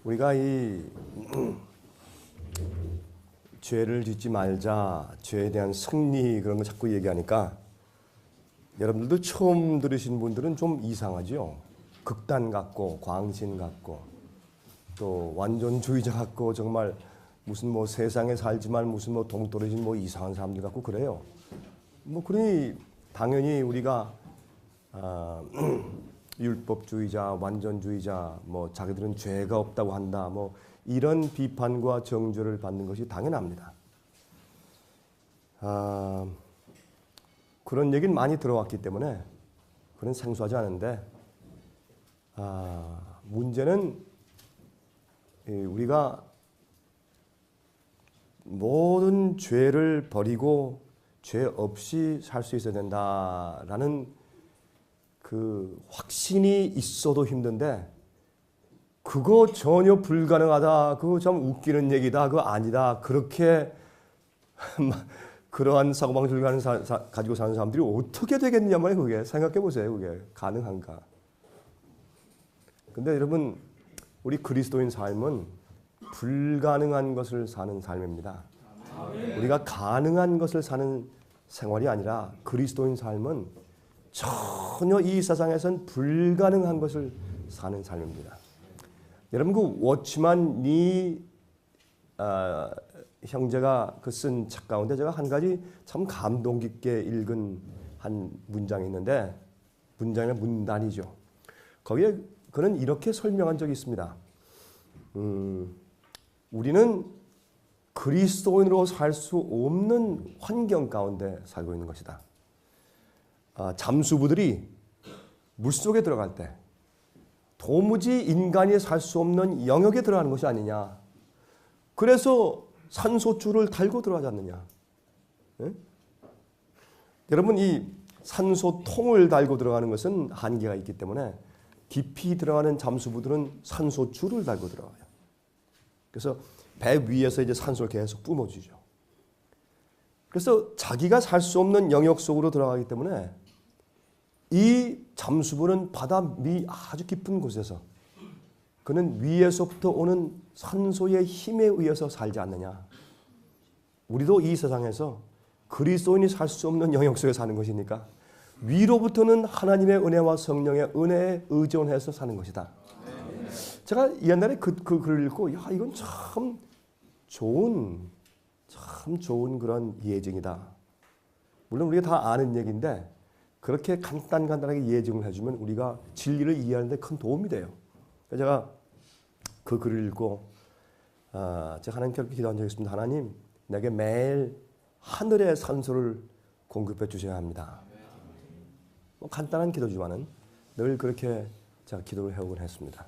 우리가 이 죄를 짓지 말자, 죄에 대한 승리 그런 거 자꾸 얘기하니까 여러분들도 처음 들으신 분들은 좀 이상하죠. 극단 같고 광신 같고 또 완전주의자 같고 정말 무슨 뭐 세상에 살지만 무슨 뭐 동떨어진 뭐 이상한 사람들 같고 그래요. 뭐 그러니 당연히 우리가 율법주의자, 완전주의자, 뭐 자기들은 죄가 없다고 한다, 뭐 이런 비판과 정죄를 받는 것이 당연합니다. 그런 얘기는 많이 들어왔기 때문에 그건 생소하지 않은데 문제는 우리가 모든 죄를 버리고 죄 없이 살 수 있어야 된다라는 그 확신이 있어도 힘든데 그거 전혀 불가능하다. 그거 참 웃기는 얘기다. 그거 아니다. 그렇게 그러한 사고방식을 가지고 사는 사람들이 어떻게 되겠냐 말이에요. 그게 생각해 보세요. 그게 가능한가? 근데 여러분 우리 그리스도인 삶은 불가능한 것을 사는 삶입니다. 우리가 가능한 것을 사는 생활이 아니라 그리스도인 삶은 전혀 이 세상에선 불가능한 것을 사는 삶입니다. 여러분 그 워치만 니 형제가 그 쓴 책 가운데 제가 한 가지 참 감동 깊게 읽은 한 문장이 있는데 문장이나 문단이죠. 거기에 그는 이렇게 설명한 적이 있습니다. 우리는 그리스도인으로 살 수 없는 환경 가운데 살고 있는 것이다. 잠수부들이 물속에 들어갈 때 도무지 인간이 살 수 없는 영역에 들어가는 것이 아니냐. 그래서 산소줄을 달고 들어가지 않느냐. 네? 여러분 이 산소통을 달고 들어가는 것은 한계가 있기 때문에 깊이 들어가는 잠수부들은 산소줄을 달고 들어가요. 그래서 배 위에서 이제 산소를 계속 뿜어주죠. 그래서 자기가 살 수 없는 영역 속으로 들어가기 때문에 이 잠수부는 바다 미 아주 깊은 곳에서 그는 위에서부터 오는 산소의 힘에 의해서 살지 않느냐. 우리도 이 세상에서 그리스도인이 살 수 없는 영역 속에 사는 것이니까 위로부터는 하나님의 은혜와 성령의 은혜에 의존해서 사는 것이다. 제가 옛날에 그 글을 읽고 야 이건 참 좋은 그런 예증이다. 물론 우리가 다 아는 얘기인데 그렇게 간단하게 예증을 해주면 우리가 진리를 이해하는 데 큰 도움이 돼요. 그래서 제가 그 글을 읽고 제가 하나님께 기도한 적이 있습니다. 하나님 내게 매일 하늘의 산소를 공급해 주셔야 합니다. 뭐 간단한 기도지만은 늘 그렇게 제가 기도를 해오곤 했습니다.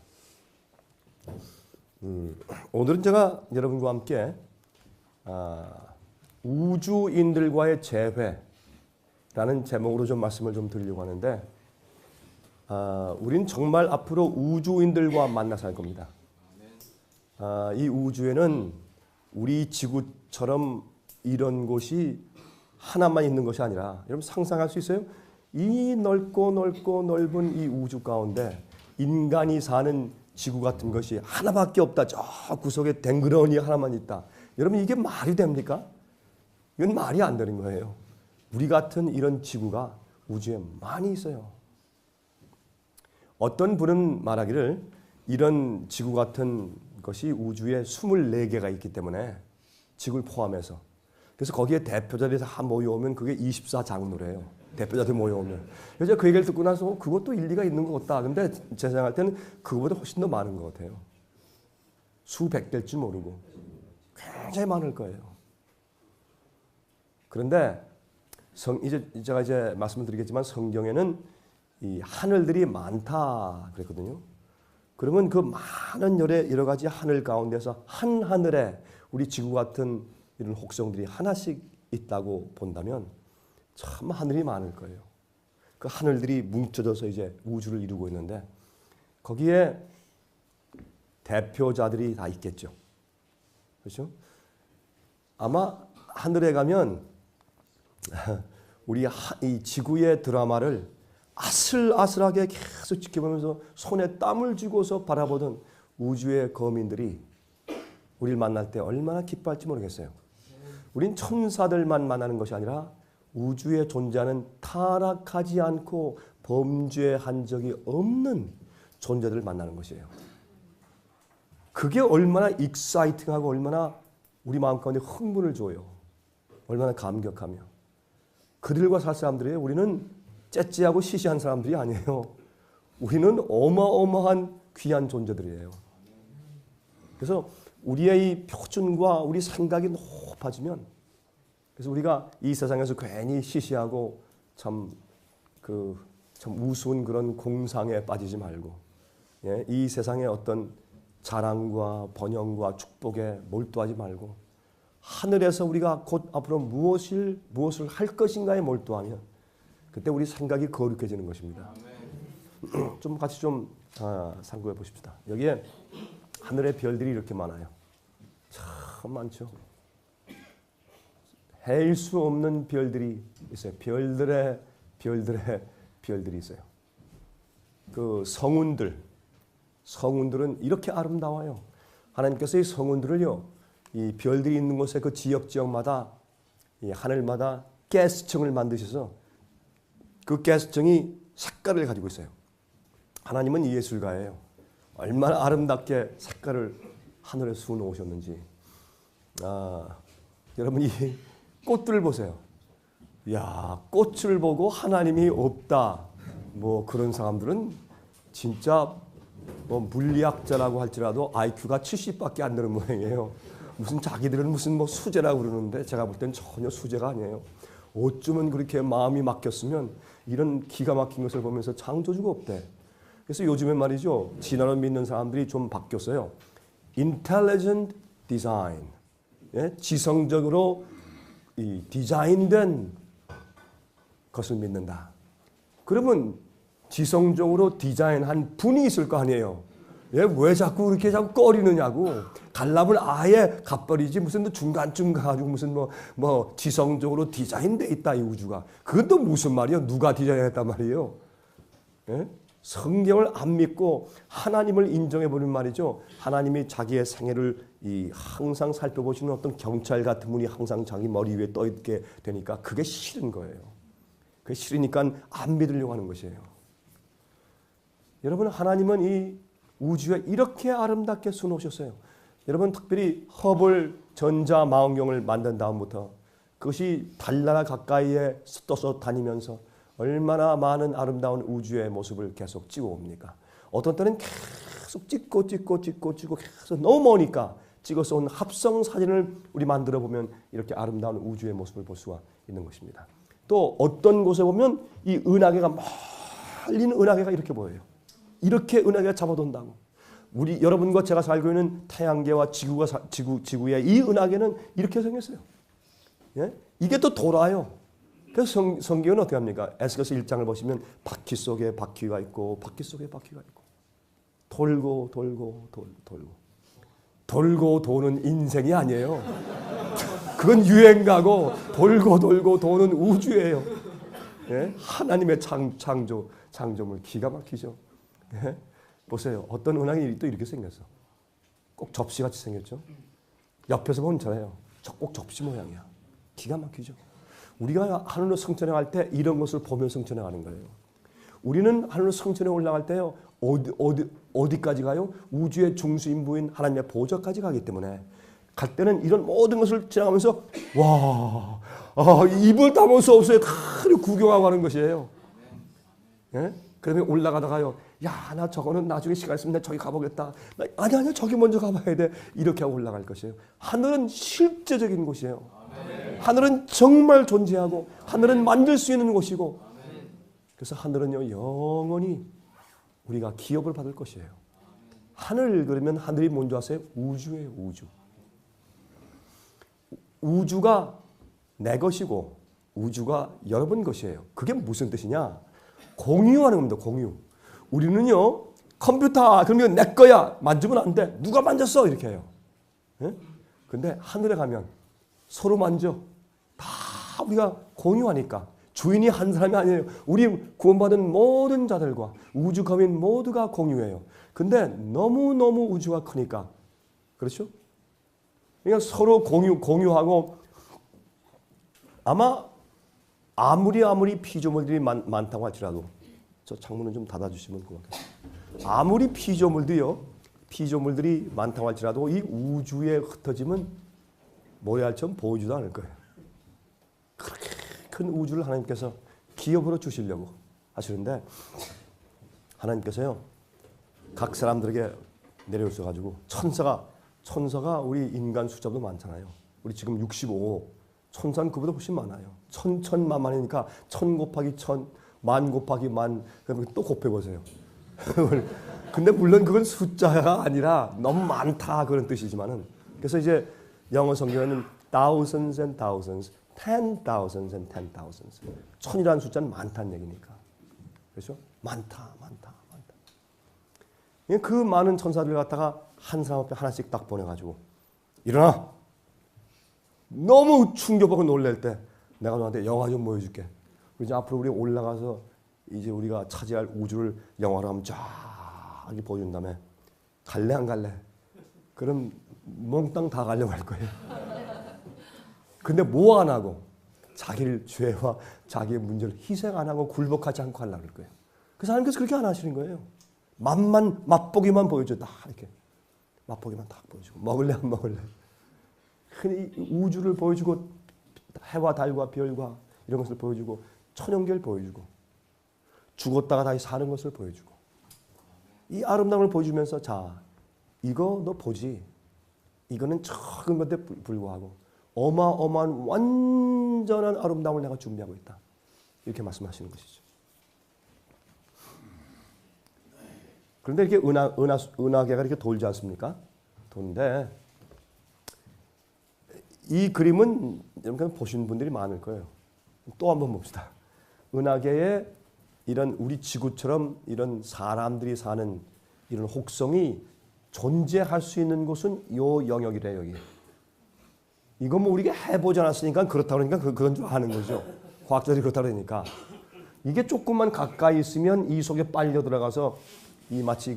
오늘은 제가 여러분과 함께 우주인들과의 재회라는 제목으로 좀 말씀을 좀 드리려고 하는데 우린 정말 앞으로 우주인들과 만나 살 겁니다. 이 우주에는 우리 지구처럼 이런 곳이 하나만 있는 것이 아니라 여러분 상상할 수 있어요? 이 넓고 넓은 이 우주 가운데 인간이 사는 지구 같은 것이 하나밖에 없다. 저 구석에 댕그러니 하나만 있다. 여러분 이게 말이 됩니까? 이건 말이 안 되는 거예요. 우리 같은 이런 지구가 우주에 많이 있어요. 어떤 분은 말하기를 이런 지구 같은 것이 우주에 24개가 있기 때문에 지구를 포함해서 그래서 거기에 대표자들이 다 모여오면 그게 24장로래요. 대표자들 모여오면. 그래서 그 얘기를 듣고 나서 그것도 일리가 있는 것 같다. 근데 제 생각할 때는 그거보다 훨씬 더 많은 것 같아요. 수백 될지 모르고 굉장히 많을 거예요. 그런데 제가 이제 말씀을 드리겠지만 성경에는 이 하늘들이 많다 그랬거든요. 그러면 그 많은 여러 가지 하늘 가운데서 한 하늘에 우리 지구 같은 이런 혹성들이 하나씩 있다고 본다면 참 하늘이 많을 거예요. 그 하늘들이 뭉쳐져서 이제 우주를 이루고 있는데 거기에 대표자들이 다 있겠죠. 그렇죠? 아마 하늘에 가면 우리 이 지구의 드라마를 아슬아슬하게 계속 지켜보면서 손에 땀을 쥐고서 바라보던 우주의 거민들이 우리를 만날 때 얼마나 기뻐할지 모르겠어요. 우린 천사들만 만나는 것이 아니라 우주에 존재하는 타락하지 않고 범죄한 적이 없는 존재들을 만나는 것이에요. 그게 얼마나 익사이팅하고 얼마나 우리 마음 가운데 흥분을 줘요. 얼마나 감격하며. 그들과 살 사람들이에요. 우리는 째째하고 시시한 사람들이 아니에요. 우리는 어마어마한 귀한 존재들이에요. 그래서 우리의 이 표준과 우리 생각이 높아지면, 그래서 우리가 이 세상에서 괜히 시시하고 참 우스운 그런 공상에 빠지지 말고, 예, 이 세상의 어떤 자랑과 번영과 축복에 몰두하지 말고 하늘에서 우리가 곧 앞으로 무엇을 할 것인가에 몰두하면 그때 우리 생각이 거룩해지는 것입니다. 좀 같이 좀 상고해 보십시다. 여기에 하늘의 별들이 이렇게 많아요. 참 많죠. 헤일 수 없는 별들이 있어요. 별들의 별들이 있어요. 그 성운들은 이렇게 아름다워요. 하나님께서 이 성운들을요, 이 별들이 있는 곳에 그 지역마다, 이 하늘마다 가스층을 만드셔서 그 가스층이 색깔을 가지고 있어요. 하나님은 예술가예요. 얼마나 아름답게 색깔을 하늘에 수놓으셨는지. 여러분 이 꽃들을 보세요. 야, 꽃을 보고 하나님이 없다. 뭐 그런 사람들은 진짜 뭐 물리학자라고 할지라도 IQ가 70밖에 안 되는 모양이에요. 무슨 자기들은 무슨 뭐 수제라고 그러는데 제가 볼 땐 전혀 수제가 아니에요. 어쩌면 그렇게 마음이 막혔으면 이런 기가 막힌 것을 보면서 창조주가 없대. 그래서 요즘에 말이죠, 진화를 믿는 사람들이 좀 바뀌었어요. Intelligent Design, 예? 지성적으로 이 디자인된 것을 믿는다. 그러면 지성적으로 디자인한 분이 있을 거 아니에요. 예? 왜 자꾸 자꾸 꺼리느냐고. 갈라면 아예 가버리지 무슨 중간쯤 가가지고 무슨 뭐 지성적으로 디자인돼 있다 이 우주가. 그건 또 무슨 말이에요? 누가 디자인했단 말이에요? 예? 성경을 안 믿고 하나님을 인정해 보는 말이죠. 하나님이 자기의 생애를 항상 살펴보시는 어떤 경찰 같은 분이 항상 자기 머리 위에 떠 있게 되니까 그게 싫은 거예요. 그게 싫으니까 안 믿으려고 하는 것이에요. 여러분, 하나님은 이 우주에 이렇게 아름답게 수놓으셨어요. 여러분, 특별히 허블 전자망원경을 만든 다음부터 그것이 달나라 가까이에 떠서 다니면서 얼마나 많은 아름다운 우주의 모습을 계속 찍어옵니까? 어떤 때는 계속 찍고 계속 너무 머니까 찍어서 온 합성 사진을 우리 만들어 보면 이렇게 아름다운 우주의 모습을 볼 수가 있는 것입니다. 또 어떤 곳에 보면 이 은하계가 멀리 있는 은하계가 이렇게 보여요. 이렇게 은하계가 잡아돈다고. 우리 여러분과 제가 살고 있는 태양계와 지구의 이 은하계는 이렇게 생겼어요. 예? 이게 또 돌아요. 그래서 성경은 어떻게 합니까? 에스겔서 1장을 보시면 바퀴 속에 바퀴가 있고 바퀴 속에 바퀴가 있고 돌고 도는 인생이 아니에요. 그건 유행가고 돌고 도는 우주예요. 예? 하나님의 창조물 기가 막히죠. 예? 보세요. 어떤 은하계 또 이렇게 생겼어. 꼭 접시같이 생겼죠. 옆에서 보면 저예요. 꼭 접시 모양이야. 기가 막히죠. 우리가 하늘로 승천해 갈 때 이런 것을 보며 승천해 가는 거예요. 우리는 하늘로 승천해 올라갈 때요. 어디까지 가요? 우주의 중수인부인 하나님의 보좌까지 가기 때문에 갈 때는 이런 모든 것을 지나가면서 와, 입을 다물 수 없어요. 다 구경하고 가는 것이에요. 예? 그러면 올라가다가요. 야, 나 저거는 나중에 시간 있으면 나 저기 가보겠다. 아니, 저기 먼저 가봐야 돼. 이렇게 하고 올라갈 것이에요. 하늘은 실제적인 곳이에요. 하늘은 정말 존재하고 하늘은 만들 수 있는 곳이고, 그래서 하늘은요 영원히 우리가 기업을 받을 것이에요. 하늘 그러면 하늘이 뭔지 아세요? 우주예요. 우주가 내 것이고 우주가 여러분 것이에요. 그게 무슨 뜻이냐? 공유하는 겁니다. 공유. 우리는요 컴퓨터 그러면 내 거야. 만지면 안 돼. 누가 만졌어? 이렇게 해요. 근데 하늘에 가면 서로 만져. 다 우리가 공유하니까 주인이 한 사람이 아니에요. 우리 구원받은 모든 자들과 우주 거민 모두가 공유해요. 근데 너무너무 우주가 크니까 그렇죠? 그러니까 서로 공유하고 아마 아무리 피조물들이 많다고 할지라도 저 창문은 좀 닫아주시면 고맙겠습니다. 아무리 피조물들이 많다고 할지라도 이 우주에 흩어지면 모래알처럼 보이지도 않을 거예요. 그렇게 큰 우주를 하나님께서 기업으로 주시려고 하시는데 하나님께서요 각 사람들에게 내려오셔가지고 천사가 우리 인간 숫자도 많잖아요. 우리 지금 65. 천사는 그보다 훨씬 많아요. 천만이니까 1000 곱하기 1000, 만 곱하기 만, 그러면 또 곱해보세요. 근데 물론 그건 숫자가 아니라 너무 많다 그런 뜻이지만은 그래서 이제 영어 성경에는 thousands and thousands, 10,000s and 10,000s. 천이라는 숫자는 많다는 얘기니까. 그렇죠? 많다. 그 많은 천사들을 갖다가 한 사람 앞에 하나씩 딱 보내가지고 일어나. 너무 충격받고 놀랄 때 내가 너한테 영화 좀 보여줄게. 이제 앞으로 우리 올라가서 이제 우리가 차지할 우주를 영화로 한번 쫙 보여준 다음에 갈래 안 갈래? 그럼 몽땅 다 가려고 할 거예요. 근데 뭐 안 하고 자기를 죄와 자기의 문제를 희생 안 하고 굴복하지 않고 하려고 할 거예요. 그래서 하나님께서 그렇게 안 하시는 거예요. 맛보기만 보여줘. 딱 이렇게 맛보기만 딱 보여주고 먹을래 안 먹을래? 우주를 보여주고 해와 달과 별과 이런 것을 보여주고 천연계를 보여주고 죽었다가 다시 사는 것을 보여주고 이 아름다움을 보여주면서 자 이거 너 보지. 이거는 적은 것에 불구하고 어마어마한 완전한 아름다움을 내가 준비하고 있다. 이렇게 말씀하시는 것이죠. 그런데 이렇게 은하계가 이렇게 돌지 않습니까? 도는데 이 그림은 여러분 보신 분들이 많을 거예요. 또 한번 봅시다. 은하계에 이런 우리 지구처럼 이런 사람들이 사는 이런 혹성이 존재할 수 있는 곳은 요 영역이래요. 여기. 이거 뭐 우리가 해보지 않았으니까 그렇다고 그러니까 그건 줄 아는 거죠. 과학자들이 그렇다고 그러니까. 이게 조금만 가까이 있으면 이 속에 빨려 들어가서 이 마치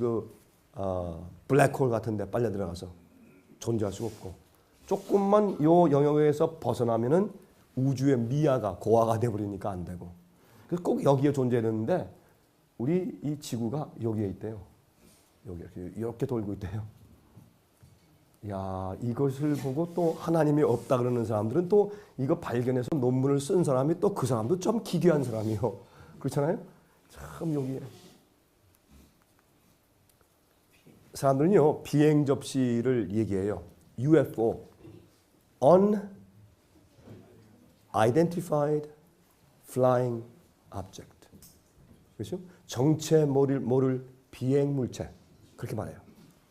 블랙홀 같은 데 빨려 들어가서 존재할 수가 없고 조금만 요 영역에서 벗어나면은 우주의 미아가 고아가 돼버리니까 안 되고 그래서 꼭 여기에 존재해야 되는데 우리 이 지구가 여기에 있대요. 여기 이렇게 돌고 있대요. 야 이것을 보고 또 하나님이 없다 그러는 사람들은 또 이거 발견해서 논문을 쓴 사람이 또 그 사람도 좀 기괴한 사람이요. 그렇잖아요. 참 여기에 사람들은요 비행 접시를 얘기해요. UFO, Unidentified Flying Object. 그렇죠? 정체 모를 비행 물체 그렇게 말해요.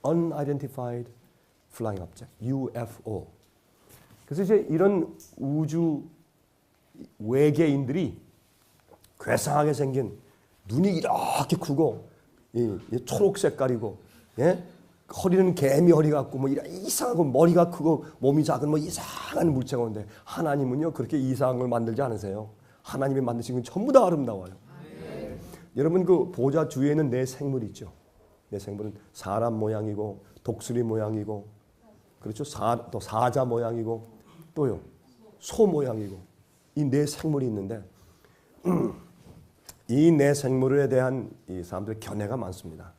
Unidentified Flying Object, UFO. 그래서 이제 이런 우주 외계인들이 괴상하게 생긴 눈이 이렇게 크고 초록 색깔이고 예? 허리는 개미 허리 같고 뭐 이상하고 머리가 크고 몸이 작은 뭐 이상한 물체가 오는데 하나님은요 그렇게 이상한 걸 만들지 않으세요. 하나님이 만드신 건 전부 다 아름다워요. 여러분 그 보좌 주위에는 내 생물이 있죠. 내 생물은 사람 모양이고 독수리 모양이고 그렇죠. 또 사자 모양이고 또요 소 모양이고 이 내 생물이 있는데 이 내 생물에 대한 이 사람들의 견해가 많습니다.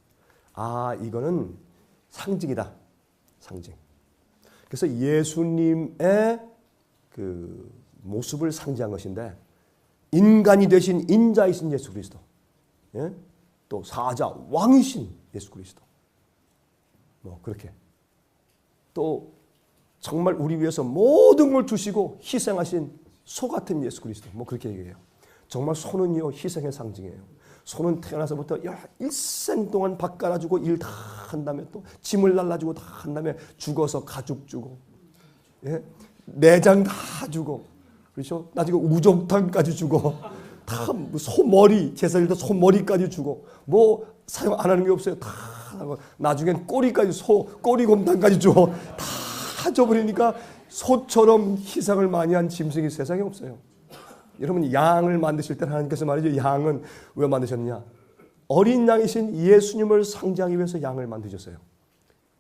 아 이거는 상징이다. 상징. 그래서 예수님의 그 모습을 상징한 것인데 인간이 되신 인자이신 예수 그리스도, 예? 또 사자 왕이신 예수 그리스도, 뭐 그렇게 또 정말 우리 위해서 모든 걸 주시고 희생하신 소 같은 예수 그리스도, 뭐 그렇게 얘기해요. 정말 소는요 희생의 상징이에요. 소는 태어나서부터 일생 동안 밥 갈아주고 일 다 한 다음에 또 짐을 날라주고 다 한 다음에 죽어서 가죽 주고 예? 내장 다 주고 그렇죠? 나중에 우정탕까지 주고 다 소 머리 제사일 때 소 머리까지 주고 뭐 사용 안 하는 게 없어요. 다 하고 나중엔 꼬리까지 꼬리곰탕까지 주고 다 줘버리니까 소처럼 희생을 많이 한 짐승이 세상에 없어요. 여러분 양을 만드실 때 하나님께서 말이죠. 양은 왜 만드셨느냐? 어린 양이신 예수님을 상징하기 위해서 양을 만드셨어요.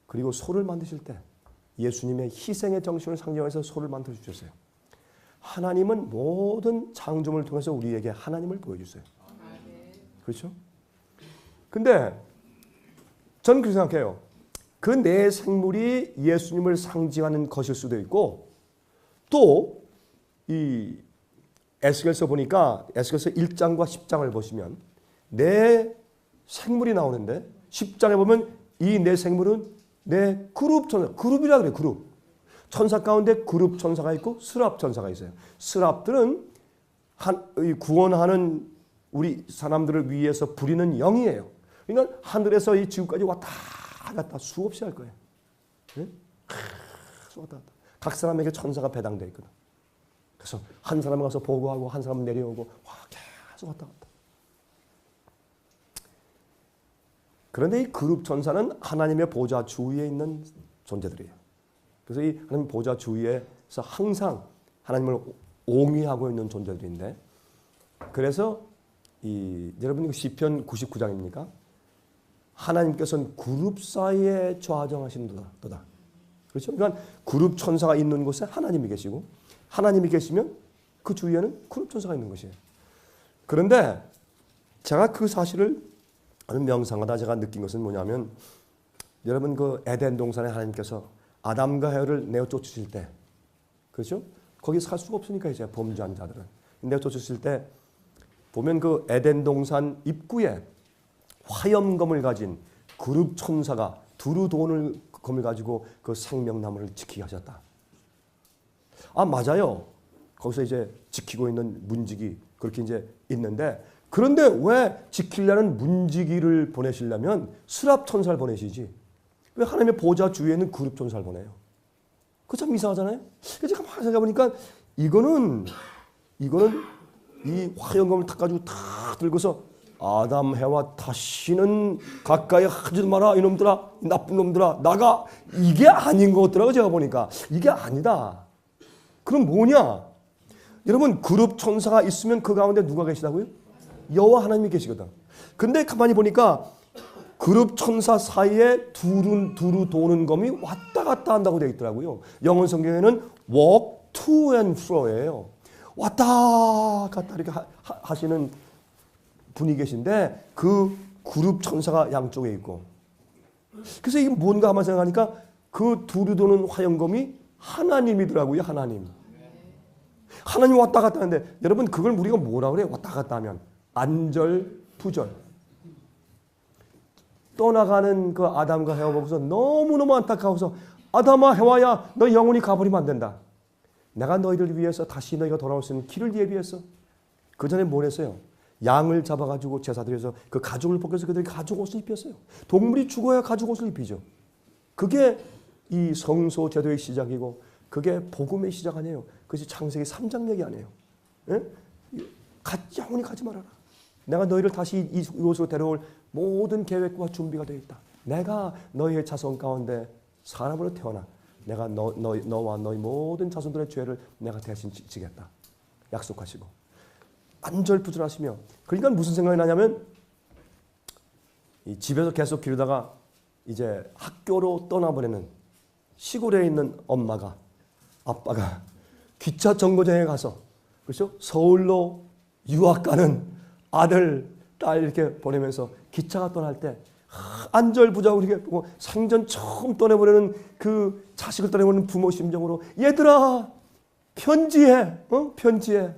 그리고 소를 만드실 때 예수님의 희생의 정신을 상징해서 소를 만들어 주셨어요. 하나님은 모든 창조물을 통해서 우리에게 하나님을 보여주세요. 그렇죠? 근데 저는 그렇게 생각해요. 그 내 생물이 예수님을 상징하는 것일 수도 있고 또 이 에스겔서 보니까 에스겔서 1장과 10장을 보시면 내 생물이 나오는데 10장에 보면 이 내 생물은 내 그룹 천사, 그룹이라 그래요. 그룹. 천사 가운데 그룹 천사가 있고 스랍 천사가 있어요. 스랍들은 구원하는 우리 사람들을 위해서 부리는 영이에요. 그러니까 하늘에서 이 지구까지 왔다 갔다 수없이 할 거예요. 네? 왔다 갔다. 각 사람에게 천사가 배당되어 있거든. 그래서 한 사람은 가서 보고하고 한 사람은 내려오고 계속 왔다 갔다. 그런데 이 그룹 천사는 하나님의 보좌 주위에 있는 존재들이에요. 그래서 이 하나님 보좌 주위에서 항상 하나님을 옹위하고 있는 존재들인데, 그래서 여러분 시편 99장입니까? 하나님께서는 그룹 사이에 좌정하시는도다. 그렇죠? 그러니까 그룹 천사가 있는 곳에 하나님이 계시고 하나님이 계시면 그 주위에는 그룹 천사가 있는 것이에요. 그런데 제가 그 사실을 명상하다 제가 느낀 것은 뭐냐면, 여러분 그 에덴 동산에 하나님께서 아담과 해와를 내어 쫓으실 때, 그렇죠? 거기 살 수가 없으니까 이제 범죄한 자들은 내어 쫓으실 때 보면 그 에덴 동산 입구에 화염검을 가진 그룹 천사가 두루도는 검을 가지고 그 생명나무를 지키게 하셨다. 아, 맞아요. 거기서 이제 지키고 있는 문지기 그렇게 이제 있는데, 그런데 왜 지키려는 문지기를 보내시려면 스랍 천사를 보내시지? 왜 하나님의 보좌 주위에는 그룹 천사를 보내요? 그거 참 이상하잖아요. 그래서 가만히 생각해보니까 이거는 이 화염검을 탁 가지고 탁 들고서 아담 해와 다시는 가까이 하지도 마라 이놈들아, 이 나쁜 놈들아, 나가, 이게 아닌 것 같더라고요. 제가 보니까 이게 아니다. 그럼 뭐냐? 여러분 그룹 천사가 있으면 그 가운데 누가 계시다고요? 여호와 하나님이 계시거든. 근데 가만히 보니까 그룹 천사 사이에 두루 도는 검이 왔다 갔다 한다고 되어 있더라고요. 영어 성경에는 walk to and fro예요. 왔다 갔다 이렇게 하시는 분이 계신데 그 그룹 천사가 양쪽에 있고, 그래서 이게 뭔가 하면 생각하니까 그 두루 도는 화염검이 하나님이더라고요. 하나님 왔다 갔다 하는데, 여러분 그걸 우리가 뭐라 그래요? 왔다 갔다 하면 안절부절. 떠나가는 그 아담과 해와 보고서 너무너무 안타까워서, 아담아 해와야 너 영원히 가버리면 안 된다. 내가 너희를 위해서 다시 너희가 돌아올 수 있는 길을 예비했어. 그 전에 뭘 했어요? 양을 잡아가지고 제사드려서 그 가죽을 벗겨서 그들이 가죽 옷을 입혔어요. 동물이 죽어야 가죽 옷을 입히죠. 그게 이 성소 제도의 시작이고 그게 복음의 시작 아니에요. 그것이 창세기 3장 얘기 아니에요. 예? 영원히 가지 말아라. 내가 너희를 다시 이곳으로 데려올 모든 계획과 준비가 되어 있다. 내가 너희의 자손 가운데 사람으로 태어나 내가 너와 너희 모든 자손들의 죄를 내가 대신 지겠다. 약속하시고 안절부절하시며, 그러니까 무슨 생각이 나냐면, 이 집에서 계속 기르다가 이제 학교로 떠나버리는 시골에 있는 엄마가, 아빠가 기차 정거장에 가서, 그렇죠? 서울로 유학 가는 아들, 딸 이렇게 보내면서 기차가 떠날 때 안절부절 이렇게 보고 생전 처음 떠내보내는 그 자식을 떠내보내는 부모 심정으로, 얘들아 편지해, 편지해,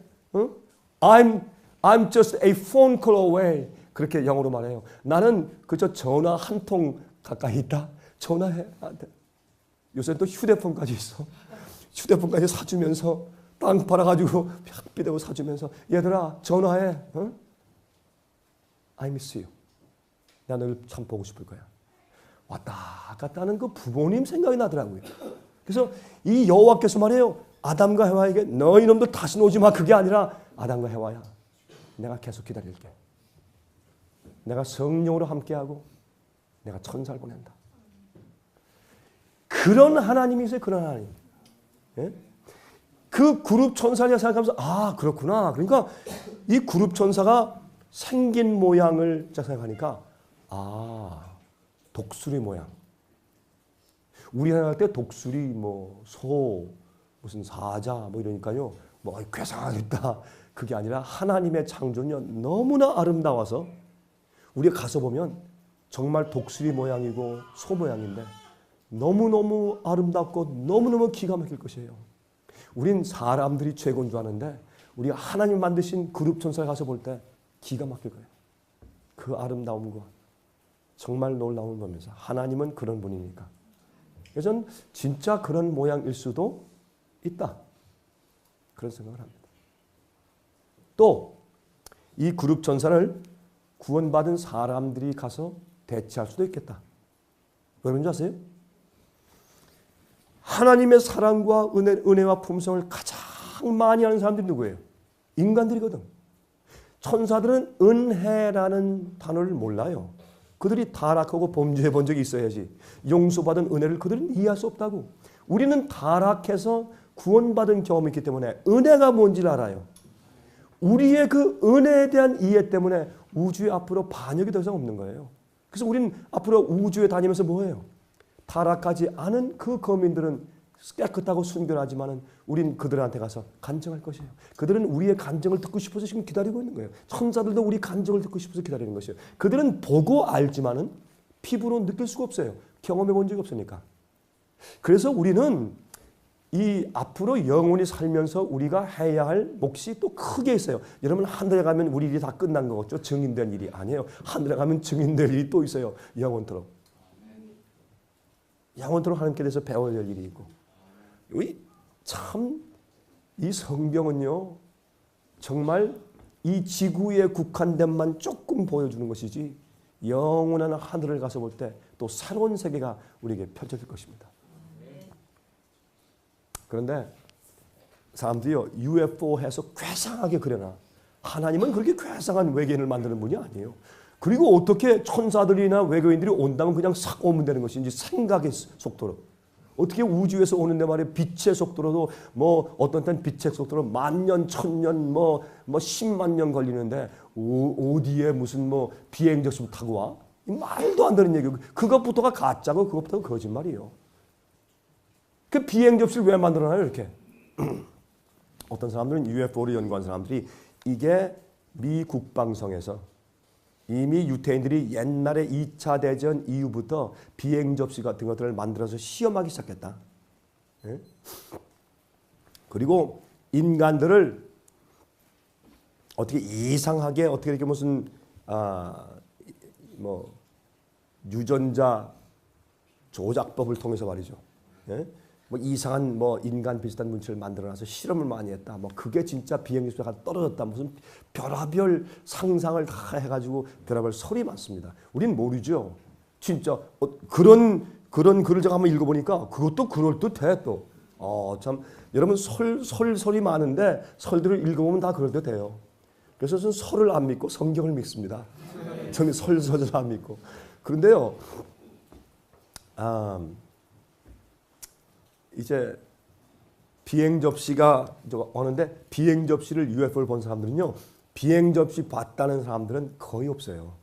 I'm just a phone call away. 그렇게 영어로 말해요. 나는 그저 전화 한 통 가까이 있다. 전화해. 요새 또 휴대폰까지 있어. 휴대폰까지 사주면서 땅 팔아가지고 벽비대고 사주면서, 얘들아 전화해. I miss you. 내가 너를 참 보고 싶을 거야. 왔다 갔다 하는 그 부모님 생각이 나더라고요. 그래서 이 여호와께서 말해요. 아담과 해와에게 너 이놈들 다시는 오지 마. 그게 아니라, 아담과 해와야, 내가 계속 기다릴게. 내가 성령으로 함께하고 내가 천사를 보낸다. 그런 하나님이세요. 그런 하나님. 예? 그 그룹 천사를 생각하면서 아 그렇구나. 그러니까 이 그룹 천사가 생긴 모양을 생각하니까 아 독수리 모양. 우리 생각할 때 독수리 뭐 소 무슨 사자 뭐 이러니까요 뭐 괴상하겠다. 그게 아니라 하나님의 창조는요 너무나 아름다워서 우리가 가서 보면 정말 독수리 모양이고 소 모양인데 너무너무 아름답고 너무너무 기가 막힐 것이에요. 우린 사람들이 최고인 줄 아는데 우리가 하나님 만드신 그룹 천사에 가서 볼 때 기가 막힐 거예요. 그 아름다움과 정말 놀라운 거면서 하나님은 그런 분이니까. 그래서 저는 진짜 그런 모양일 수도 있다. 그런 생각을 합니다. 또 이 그룹 천사를 구원받은 사람들이 가서 대체할 수도 있겠다. 왜 그런지 아세요? 하나님의 사랑과 은혜와 품성을 가장 많이 하는 사람들이 누구예요? 인간들이거든. 천사들은 은혜라는 단어를 몰라요. 그들이 타락하고 범죄해 본 적이 있어야지 용서받은 은혜를 그들은 이해할 수 없다고. 우리는 타락해서 구원받은 경험이 있기 때문에 은혜가 뭔지를 알아요. 우리의 그 은혜에 대한 이해 때문에 우주에 앞으로 반역이 더 이상 없는 거예요. 그래서 우리는 앞으로 우주에 다니면서 뭐예요? 타락하지 않은 그 거민들은 깨끗하고 순결하지만은 우린 그들한테 가서 간증할 것이에요. 그들은 우리의 간증을 듣고 싶어서 지금 기다리고 있는 거예요. 천사들도 우리 간증을 듣고 싶어서 기다리는 것이에요. 그들은 보고 알지만은 피부로 느낄 수가 없어요. 경험해 본 적이 없으니까. 그래서 우리는 이 앞으로 영원히 살면서 우리가 해야 할 몫이 또 크게 있어요. 여러분 하늘에 가면 우리 일이 다 끝난 거겠죠. 증인될 일이 아니에요. 하늘에 가면 증인될 일이 또 있어요. 영원토록. 영원토록 하나님께 대해서 배워야 될 일이 있고. 참 이 성경은요. 정말 이 지구에 국한된만 조금 보여주는 것이지 영원한 하늘을 가서 볼 때 또 새로운 세계가 우리에게 펼쳐질 것입니다. 그런데 사람들이요 UFO 해서 괴상하게 그려놔. 하나님은 그렇게 괴상한 외계인을 만드는 분이 아니에요. 그리고 어떻게 천사들이나 외계인들이 온다면 그냥 싹 오면 되는 것인지 생각의 속도로. 어떻게 우주에서 오는데 말이에요. 빛의 속도로도 뭐 어떤 때는 빛의 속도로 10,000년, 1,000년, 뭐 10만 년 걸리는데 어디에 무슨 뭐 비행접수 타고 와? 말도 안 되는 얘기예요. 그것부터가 가짜고 그것부터가 거짓말이에요. 그 비행접수를 왜 만들어놔요 이렇게? 어떤 사람들은 UFO를 연구한 사람들이 이게 미 국방성에서 이미 유태인들이 옛날에 2차 대전 이후부터 비행접시 같은 것들을 만들어서 시험하기 시작했다. 예? 그리고 인간들을 어떻게 이상하게 어떻게 이렇게 무슨 뭐 유전자 조작법을 통해서 말이죠. 예? 뭐 이상한 뭐 인간 비슷한 문체를 만들어놔서 실험을 많이 했다. 뭐 그게 진짜 비행기수가 떨어졌다. 무슨 별의별 상상을 다 해가지고 별의별 설이 많습니다. 우린 모르죠. 진짜 그런 글을 제가 한번 읽어보니까 그것도 그럴듯해 또. 참 여러분 설이 많은데 설들을 읽어보면 다 그럴듯해요. 그래서 저는 설을 안 믿고 성경을 믿습니다. 저는 설을 안 믿고. 그런데요. 이제 비행 접시가 오는데 비행 접시를 UFO를 본 사람들은요. 비행 접시 봤다는 사람들은 거의 없어요.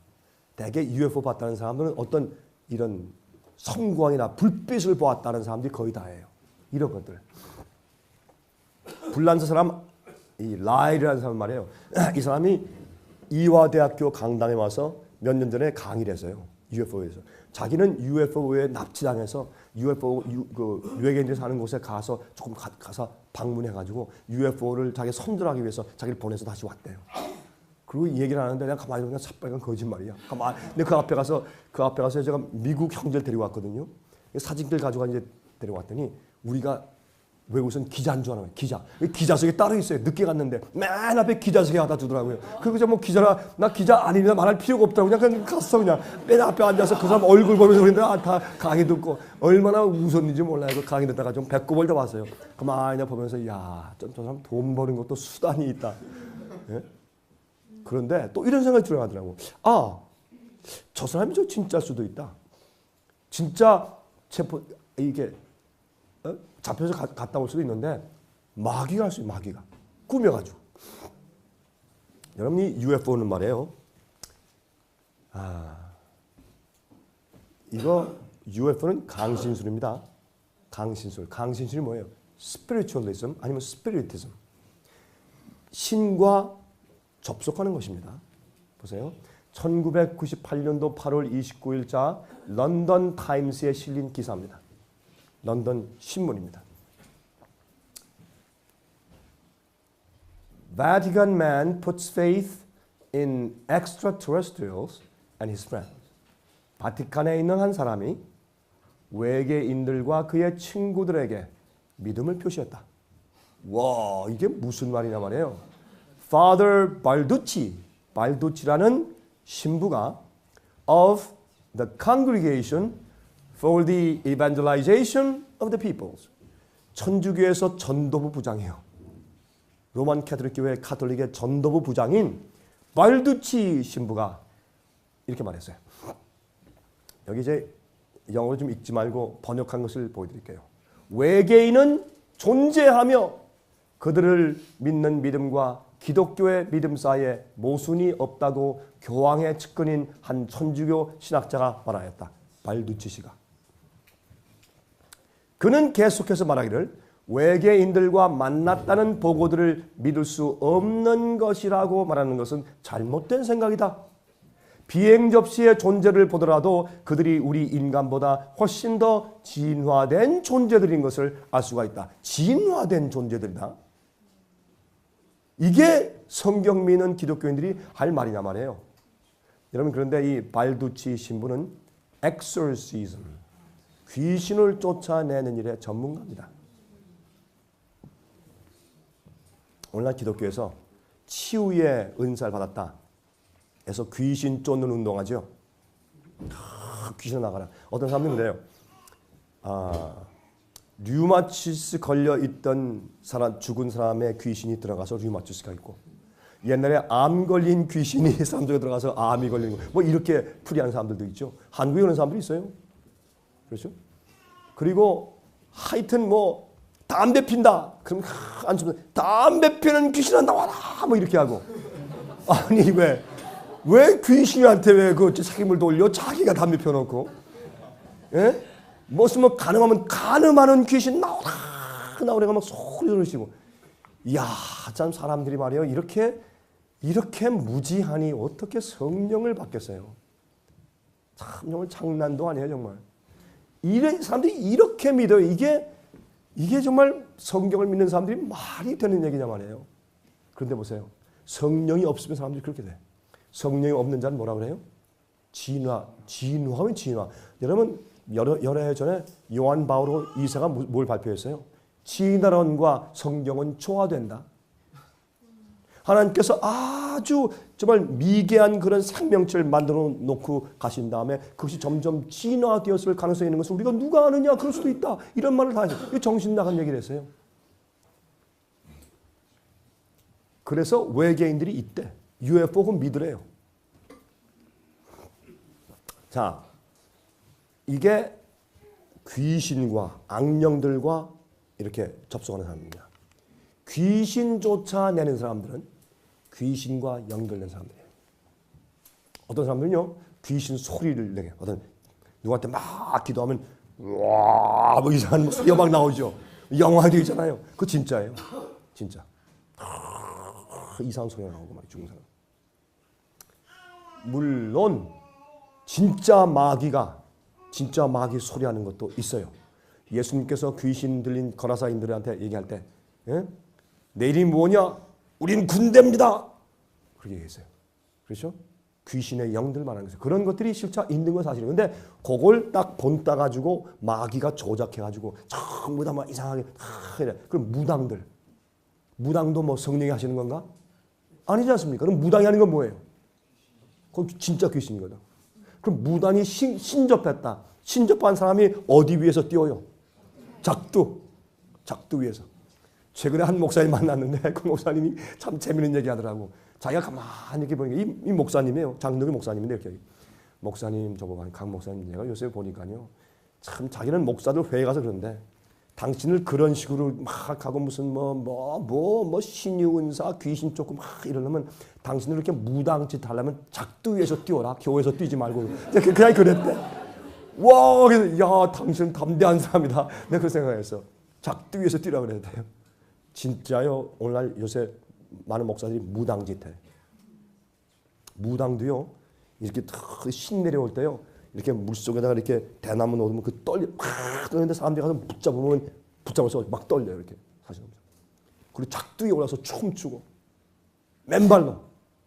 대개 UFO 봤다는 사람들은 어떤 이런 성광이나 불빛을 보았다는 사람들이 거의 다예요. 이런 것들. 불란서 사람 이 라일이라는 사람 말이에요. 이 사람이 이화대학교 강당에 와서 몇 년 전에 강의를 했어요. UFO에서. 자기는 UFO에 납치당해서 UFO 그 외계인들이 사는 곳에 가서 조금 가서 방문해가지고 UFO를 자기 선전하기 위해서 자기를 보내서 다시 왔대요. 그리고 이 얘기를 하는데 내가 가만히 그냥 새빨간 거짓말이야. 근데 그 앞에 가서 제가 미국 형제를 데리고 왔거든요. 사진들 가져가 이제 데려왔더니 우리가 외국에서는 기자인 줄 아는 거예요. 기자. 기자석에 따로 있어요. 늦게 갔는데 맨 앞에 기자석에 갖다 두더라고요. 그래서 뭐 나 기자 아닙니다 말할 필요가 없다고 그냥 갔어. 그냥 맨 앞에 앉아서 그 사람 얼굴 보면서 그랬는데 다 강의 듣고 얼마나 웃었는지 몰라요. 그 강의 듣다가 좀 배꼽을 다 봤어요. 가만히 보면서 야, 저 사람 돈 버는 것도 수단이 있다. 예? 그런데 또 이런 생각이 들어가더라고. 저 사람이 저 진짜일 수도 있다. 진짜 이게 잡혀서 갔다 올 수도 있는데 마귀가 할 수 있어요. 마귀가. 꾸며가지고. 여러분이 UFO는 말이에요. 이거 UFO는 강신술입니다. 강신술. 강신술이 뭐예요? 스피리추얼리즘 아니면 스피리티즘. 신과 접속하는 것입니다. 보세요. 1998년도 8월 29일자 런던 타임스에 실린 기사입니다. 런던 신문입니다. Vatican man puts faith in extraterrestrials and his friends. 바티칸에 있는 한 사람이 외계인들과 그의 친구들에게 믿음을 표시했다. 와, 이게 무슨 말이냐 말이에요. Father 발두치라는 신부가 of the Congregation for the Evangelization of the Peoples. 천주교에서 전도부 부장이에요. 로만 캐톨릭 교회 카톨릭의 전도부 부장인 발두치 신부가 이렇게 말했어요. 여기 이제 영어로 좀 읽지 말고 번역한 것을 보여드릴게요. 외계인은 존재하며 그들을 믿는 믿음과 기독교의 믿음 사이에 모순이 없다고 교황의 측근인 한 천주교 신학자가 말하였다. 발두치 씨가. 그는 계속해서 말하기를 외계인들과 만났다는 보고들을 믿을 수 없는 것이라고 말하는 것은 잘못된 생각이다. 비행 접시의 존재를 보더라도 그들이 우리 인간보다 훨씬 더 진화된 존재들인 것을 알 수가 있다. 진화된 존재들이다. 이게 성경 믿는 기독교인들이 할 말이냐 말이에요. 여러분, 그런데 이 발두치 신부는 exorcism, 귀신을 쫓아내는 일의 전문가입니다. 오늘날 기독교에서 치유의 은사를 받았다 해서 귀신 쫓는 운동하죠. 귀신 나가라. 어떤 사람들은 그래요. 류마티스 걸려 있던 사람, 죽은 사람의 귀신이 들어가서 류마티스가 있고, 옛날에 암 걸린 귀신이 사람 속에 들어가서 암이 걸리는 거, 뭐 이렇게 풀이하는 사람들도 있죠. 한국에 그런 사람들이 있어요. 그렇죠? 그리고 하여튼 뭐 담배 핀다. 그럼 안 좀 담배 피는 귀신아 나와라. 뭐 이렇게 하고. 아니 왜 귀신한테 왜 그 책임을 돌려? 자기가 담배 펴놓고. 예? 무슨 뭐 가늠하면 가늠하는 귀신 나오라 나오래가 막 소리 지르시고. 이야, 참 사람들이 말이에요. 이렇게 무지하니 어떻게 성령을 받겠어요? 참 정말 장난도 아니에요, 정말. 사람들이 이렇게 믿어요. 이게 정말 성경을 믿는 사람들이 말이 되는 얘기냐 말이에요. 그런데 보세요. 성령이 없으면 사람들이 그렇게 돼. 성령이 없는 자는 뭐라 그래요? 진화하면 진화. 여러분, 여러 해 전에 요한 바오로 2세가 뭘 발표했어요? 진화론과 성경은 조화된다. 하나님께서 아주 정말 미개한 그런 생명체를 만들어 놓고 가신 다음에 그것이 점점 진화되었을 가능성이 있는 것을 우리가 누가 아느냐, 그럴 수도 있다, 이런 말을 다 해요. 정신 나간 얘기를 했어요. 그래서 외계인들이 있대. UFO는 믿으래요. 자, 이게 귀신과 악령들과 이렇게 접속하는 사람입니다. 귀신 쫓아내는 사람들은 귀신과 연결된 사람들이에요. 어떤 사람들은요, 귀신 소리를 내게, 누구한테 막 기도하면 와, 뭐 이상한 소리가 막 나오죠. 영화도 있잖아요. 그거 진짜예요. 진짜. 이상한 소리가 나오고 막 죽은 사람. 물론 진짜 마귀 소리하는 것도 있어요. 예수님께서 귀신 들린 거라사인들한테 얘기할 때, 예? 내 이름이 뭐냐? 우린 군대입니다. 그렇게 얘기했어요. 그렇죠? 귀신의 영들 말하는 거죠. 그런 것들이 실제 있는 건 사실이에요. 근데 그걸 딱 본따 가지고 마귀가 조작해 가지고 전부 다 막 이상하게 이래. 그럼 무당도 뭐 성령이 하시는 건가? 아니지 않습니까? 그럼 무당이 하는 건 뭐예요? 그건 진짜 귀신이거든. 그럼 무당이 신접했다. 신접한 사람이 어디 위에서 뛰어요? 작두 위에서. 최근에 한 목사님 만났는데 그 목사님이 참 재밌는 얘기 하더라고. 자기가 가만히 이렇게 보니까 이 목사님이에요. 장로교 목사님인데 이렇게. 목사님, 저거 강 목사님, 내가 요새 보니까요. 참 자기는 목사들 회에 가서 그런데 당신을 그런 식으로 막 하고 무슨 신유은사 귀신 쫓고 막 이러려면 당신을 이렇게 무당짓 하려면 작두 위에서 뛰어라. 교회에서 뛰지 말고. 그냥 그랬대. 와, 그래서 야, 당신은 담대한 사람이다. 내가 그 생각했어. 작두 위에서 뛰라 그랬대요. 진짜요. 오늘날 요새 많은 목사들이 무당짓 해. 무당도요. 이렇게 신 내려올 때요. 이렇게 물속에다가 이렇게 대나무 놓으면 그 떨려 막 떨리는데 사람들이 가서 붙잡아서 막 떨려요. 이렇게 사실. 그리고 작두에 올라서 춤추고 맨발로.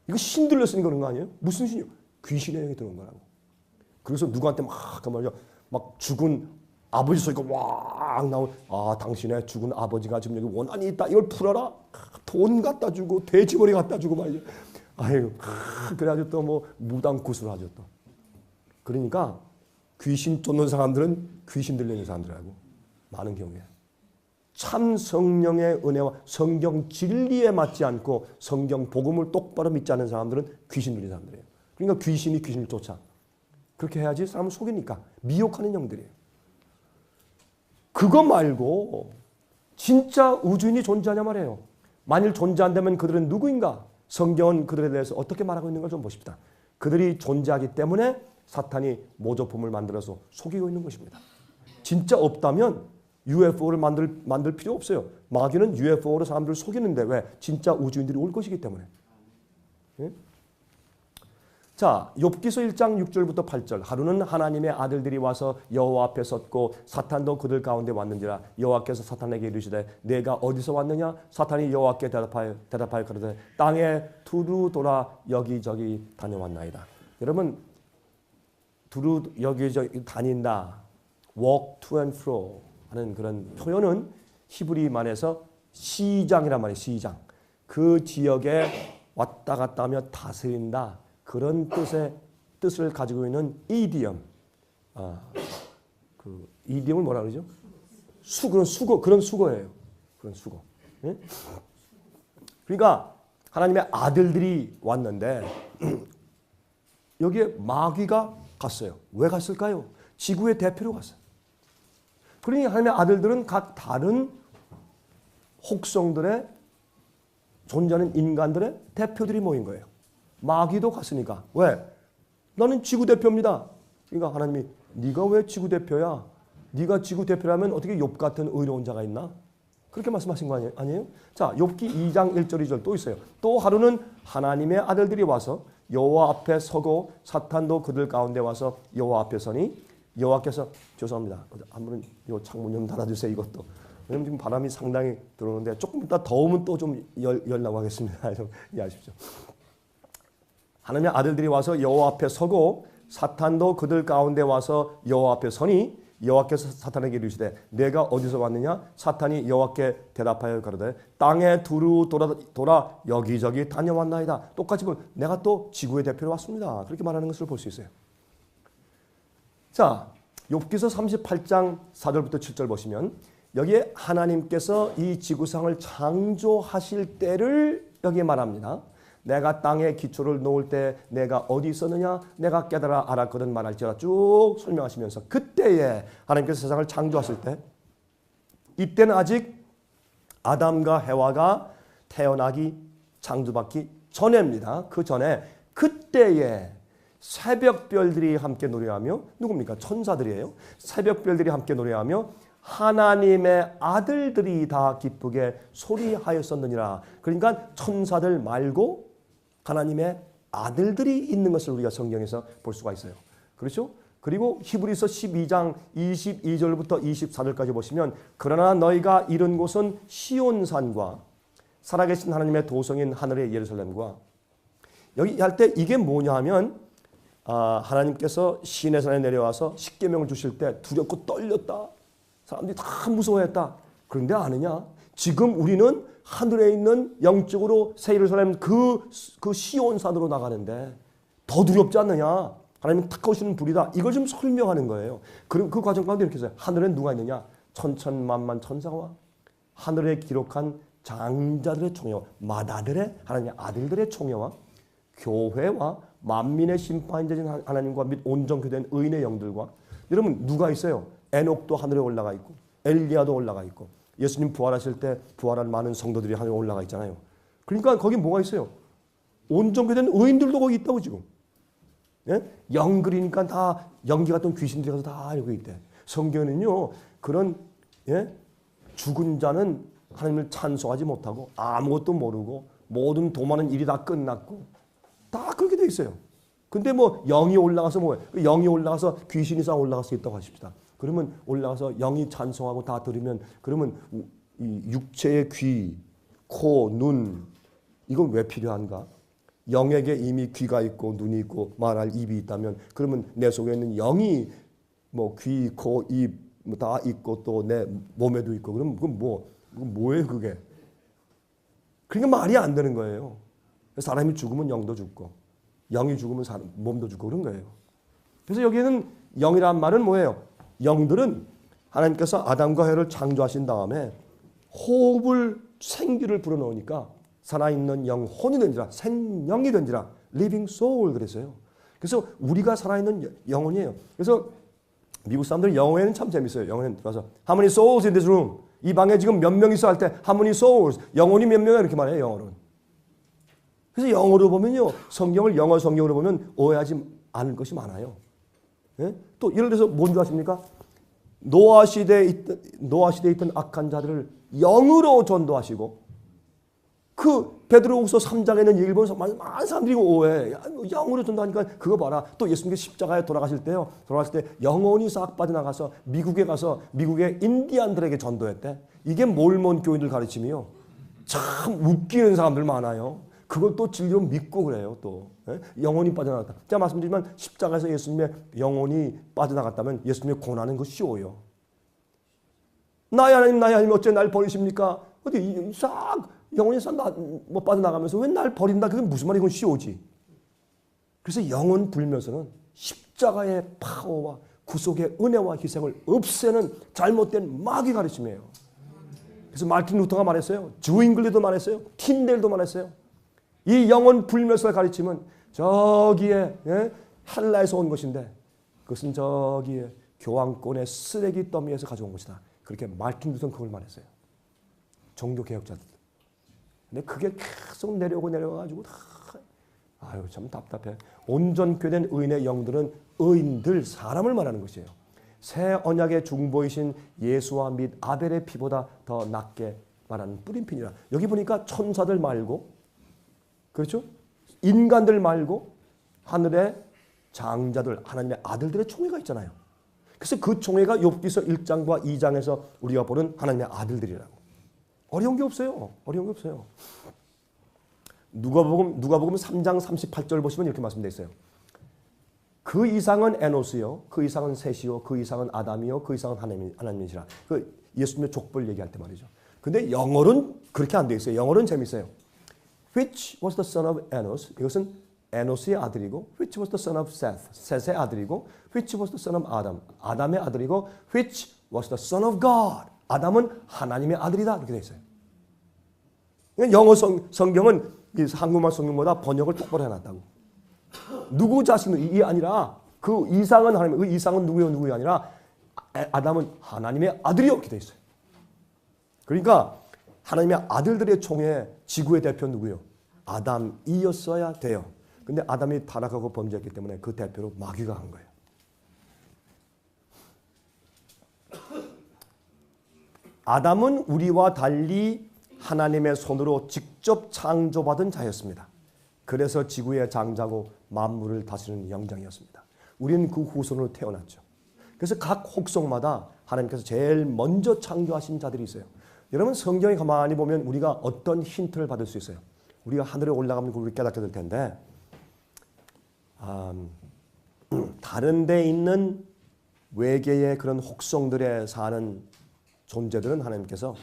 이거 신 들렸으니까 그런 거 아니에요? 무슨 신이요? 귀신의 영이 들어온 거라고. 그래서 누구한테 막 죽은 아버지 소리가 왁 나온, 아, 당신의 죽은 아버지가 지금 여기 원한이 있다. 이걸 풀어라. 돈 갖다 주고 돼지머리 갖다 주고 말이죠. 아이고, 그래가지고 또 뭐 무당 구슬 하죠 또. 그러니까 귀신 쫓는 사람들은 귀신 들리는 사람들이라고. 많은 경우에. 참 성령의 은혜와 성경 진리에 맞지 않고 성경 복음을 똑바로 믿지 않는 사람들은 귀신 들리는 사람들이에요. 그러니까 귀신이 귀신을 쫓아. 그렇게 해야지 사람을 속이니까. 미혹하는 영들이에요. 그거 말고 진짜 우주인이 존재하냐 말이에요. 만일 존재한다면 그들은 누구인가? 성경은 그들에 대해서 어떻게 말하고 있는가 좀 보십시다. 그들이 존재하기 때문에 사탄이 모조품을 만들어서 속이고 있는 것입니다. 진짜 없다면 UFO를 만들 필요 없어요. 마귀는 UFO로 사람들을 속이는데 왜? 진짜 우주인들이 올 것이기 때문에. 예? 자, 욥기서 1장 6절부터 8절. 하루는 하나님의 아들들이 와서 여호와 앞에 섰고 사탄도 그들 가운데 왔는지라. 여호와께서 사탄에게 이르시되 내가 어디서 왔느냐? 사탄이 여호와께 대답하여 그러되 땅에 두루 돌아 여기저기 다녀왔나이다. 여러분, 두루 여기저기 다닌다, walk to and fro 하는 그런 표현은 히브리만에서 시장이란 말이에요. 시장. 그 지역에 왔다 갔다 하며 다스린다. 그런 뜻을 가지고 있는 이디엄. 그 이디엄을 뭐라 그러죠? 그런 수거예요. 그런 수거. 예? 그러니까 하나님의 아들들이 왔는데 여기에 마귀가 갔어요. 왜 갔을까요? 지구의 대표로 갔어요. 그러니 하나님의 아들들은 각 다른 혹성들의 존재하는 인간들의 대표들이 모인 거예요. 마귀도 갔으니까. 왜? 나는 지구 대표입니다. 그러니까 하나님이 네가 왜 지구 대표야? 네가 지구 대표라면 어떻게 욥 같은 의로운 자가 있나? 그렇게 말씀하신 거 아니에요? 자, 욥기 2장 1절 2절 또 있어요. 또 하루는 하나님의 아들들이 와서 여호와 앞에 서고 사탄도 그들 가운데 와서 여호와 앞에 서니 여호와께서 죄송합니다. 한 분은 이 창문 좀 닫아주세요. 이것도. 왜냐면 지금 바람이 상당히 들어오는데 조금 이따 더우면 또 좀 열라고 하겠습니다. 좀 이해하십시오. 하나님의 아들들이 와서 여호와 앞에 서고 사탄도 그들 가운데 와서 여호와 앞에 서니 여호와께서 사탄에게 이르시되 내가 어디서 왔느냐? 사탄이 여호와께 대답하여 가로되 땅에 두루 돌아 여기저기 다녀왔나이다. 똑같이 보면 내가 또 지구의 대표로 왔습니다. 그렇게 말하는 것을 볼 수 있어요. 자, 욥기서 38장 4절부터 7절 보시면 여기에 하나님께서 이 지구상을 창조하실 때를 여기에 말합니다. 내가 땅에 기초를 놓을 때 내가 어디 있었느냐? 내가 깨달아 알았거든 말할지어다 쭉 설명하시면서 그때에 하나님께서 세상을 창조하실 때 이때는 아직 아담과 해와가 태어나기 창조받기 전에입니다. 그 전에 그때에 새벽별들이 함께 노래하며 누굽니까? 천사들이에요. 새벽별들이 함께 노래하며 하나님의 아들들이 다 기쁘게 소리하였었느니라. 그러니까 천사들 말고 하나님의 아들들이 있는 것을 우리가 성경에서 볼 수가 있어요. 그렇죠? 그리고 히브리서 12장 22절부터 24절까지 보시면 그러나 너희가 이른 곳은 시온산과 살아계신 하나님의 도성인 하늘의 예루살렘과 여기 할 때 이게 뭐냐 하면 하나님께서 시내산에 내려와서 십계명을 주실 때 두렵고 떨렸다. 사람들이 다 무서워했다. 그런데 아느냐? 지금 우리는 하늘에 있는 영적으로 새 예루살렘 그 시온산으로 나가는데 더 두렵지 않느냐? 하나님은 탁하시는 불이다. 이걸 좀 설명하는 거예요. 그 과정 가운데 이렇게 해서 하늘엔 누가 있느냐? 천천만만 천사와 하늘에 기록한 장자들의 총회와 마다들의 하나님의 아들들의 총회와 교회와 만민의 심판자진 하나님과 및 온전케 된 의인의 영들과 여러분 누가 있어요? 에녹도 하늘에 올라가 있고 엘리야도 올라가 있고 예수님 부활하실 때 부활한 많은 성도들이 하늘에 올라가 있잖아요. 그러니까 거기 뭐가 있어요? 온전케된 의인들도 거기 있다고 지금. 예? 영글이니까 다 연기 같은 귀신들이 가서 다 여기 있대. 성경에는요 그런 죽은 자는 하나님을 찬송하지 못하고 아무것도 모르고 모든 도마는 일이 다 끝났고 다 그렇게 돼 있어요. 근데 뭐 영이 올라가서 뭐예요? 영이 올라가서 귀신이 싹 올라갈 수 있다고 하십시다. 그러면 올라가서 영이 찬송하고 다 들으면 그러면 이 육체의 귀, 코, 눈 이건 왜 필요한가? 영에게 이미 귀가 있고 눈이 있고 말할 입이 있다면 그러면 내 속에 있는 영이 뭐 귀, 코, 입 다 있고 또 내 몸에도 있고 그럼 그건 뭐예요 그게? 그러니까 말이 안 되는 거예요. 사람이 죽으면 영도 죽고 영이 죽으면 몸도 죽고 그런 거예요. 그래서 여기에는 영이란 말은 뭐예요? 영들은 하나님께서 아담과 해를 창조하신 다음에 호흡을 생기를 불어넣으니까 살아있는 영혼이 된지라 생명이 된지라 living soul 그랬어요. 그래서 우리가 살아있는 영혼이에요. 그래서 미국 사람들 영어에는 참 재밌어요. 영어에는 들어가서 How many souls in this room? 이 방에 지금 몇 명 있어 할 때 How many souls? 영혼이 몇 명이야 이렇게 말해요. 영어로는. 그래서 영어로 보면요. 성경을 영어 성경으로 보면 오해하지 않을 것이 많아요. 예? 또 예를 들어서 뭔지 아십니까? 노아 시대에 있던 악한 자들을 영으로 전도하시고 그 베드로후서 3장에는 얘기를 보면서 많은 사람들이 오해. 영으로 전도하니까 그거 봐라. 또 예수님께 십자가에 돌아가실 때요. 돌아갔을 때 영혼이 싹 빠져나가서 미국에 가서 미국의 인디안들에게 전도했대. 이게 몰몬 교인들 가르침이요. 참 웃기는 사람들 많아요. 그걸 또 진리로 믿고 그래요. 또 영혼이 빠져나갔다. 제가 말씀드리지만 십자가에서 예수님의 영혼이 빠져나갔다면 예수님의 고난은 그 쉬워요. 나의 하나님 어째 날 버리십니까? 어디 싹 영혼이 싹 빠져나가면서 왜 날 버린다? 그게 무슨 말이야? 이건 쉬워지. 그래서 영혼 불면서는 십자가의 파워와 구속의 은혜와 희생을 없애는 잘못된 마귀 가르침이에요. 그래서 마틴 루터가 말했어요. 주잉글리도 말했어요. 틴델도 말했어요. 이 영혼 불멸설 가르침은 저기에 헬라에서 온 것인데 그것은 저기에 교황권의 쓰레기 더미에서 가져온 것이다. 그렇게 마틴 루터는 그걸 말했어요. 종교개혁자들. 근데 그게 계속 내려가지고 아유 참 답답해. 온전케된 의인의 영들은 의인들 사람을 말하는 것이에요. 새 언약의 중보이신 예수와 및 아벨의 피보다 더 낫게 말하는 뿌림핀이라. 여기 보니까 천사들 말고 그렇죠? 인간들 말고 하늘의 장자들, 하나님의 아들들의 총회가 있잖아요. 그래서 그 총회가 욥기서 1장과 2장에서 우리가 보는 하나님의 아들들이라고. 어려운 게 없어요. 어려운 게 없어요. 누가복음 3장 38절 보시면 이렇게 말씀되어 있어요. 그 이상은 에노스요, 그 이상은 셋이요, 그 이상은 아담이요, 그 이상은 하나님이시라. 그 예수님의 족보를 얘기할 때 말이죠. 근데 영어로는 그렇게 안 되어 있어요. 영어로는 재밌어요. Which was the son of Enos? 이것은 에노스의 아들이고, which was the son of Seth? 셋의 아들이고, which was the son of Adam? 아담의 아들이고, which was the son of God? 아담은 하나님의 아들이다. 이렇게 되어 있어요. 영어 성경은 한국말 성경보다 번역을 똑바로 해놨다고. 누구 자식은 이게 아니라 그 이상은 하나님, 그 이상은 누구이 아니라 아담은 하나님의 아들이요. 이렇게 되어 있어요. 그러니까 하나님의 아들들의 총회 지구의 대표 누구요? 아담이었어야 돼요. 근데 아담이 타락하고 범죄했기 때문에 그 대표로 마귀가 한 거예요. 아담은 우리와 달리 하나님의 손으로 직접 창조받은 자였습니다. 그래서 지구의 장자고 만물을 다스리는 영장이었습니다. 우리는 그 후손으로 태어났죠. 그래서 각 혹성마다 하나님께서 제일 먼저 창조하신 자들이 있어요. 여러분 성경에 가만히 보면 우리가 어떤 힌트를 받을 수 있어요. 우리가 하늘에 올라가면 그걸 깨닫게 될 텐데 다른 데 있는 외계의 그런 혹성들에 사는 존재들은 하나님께서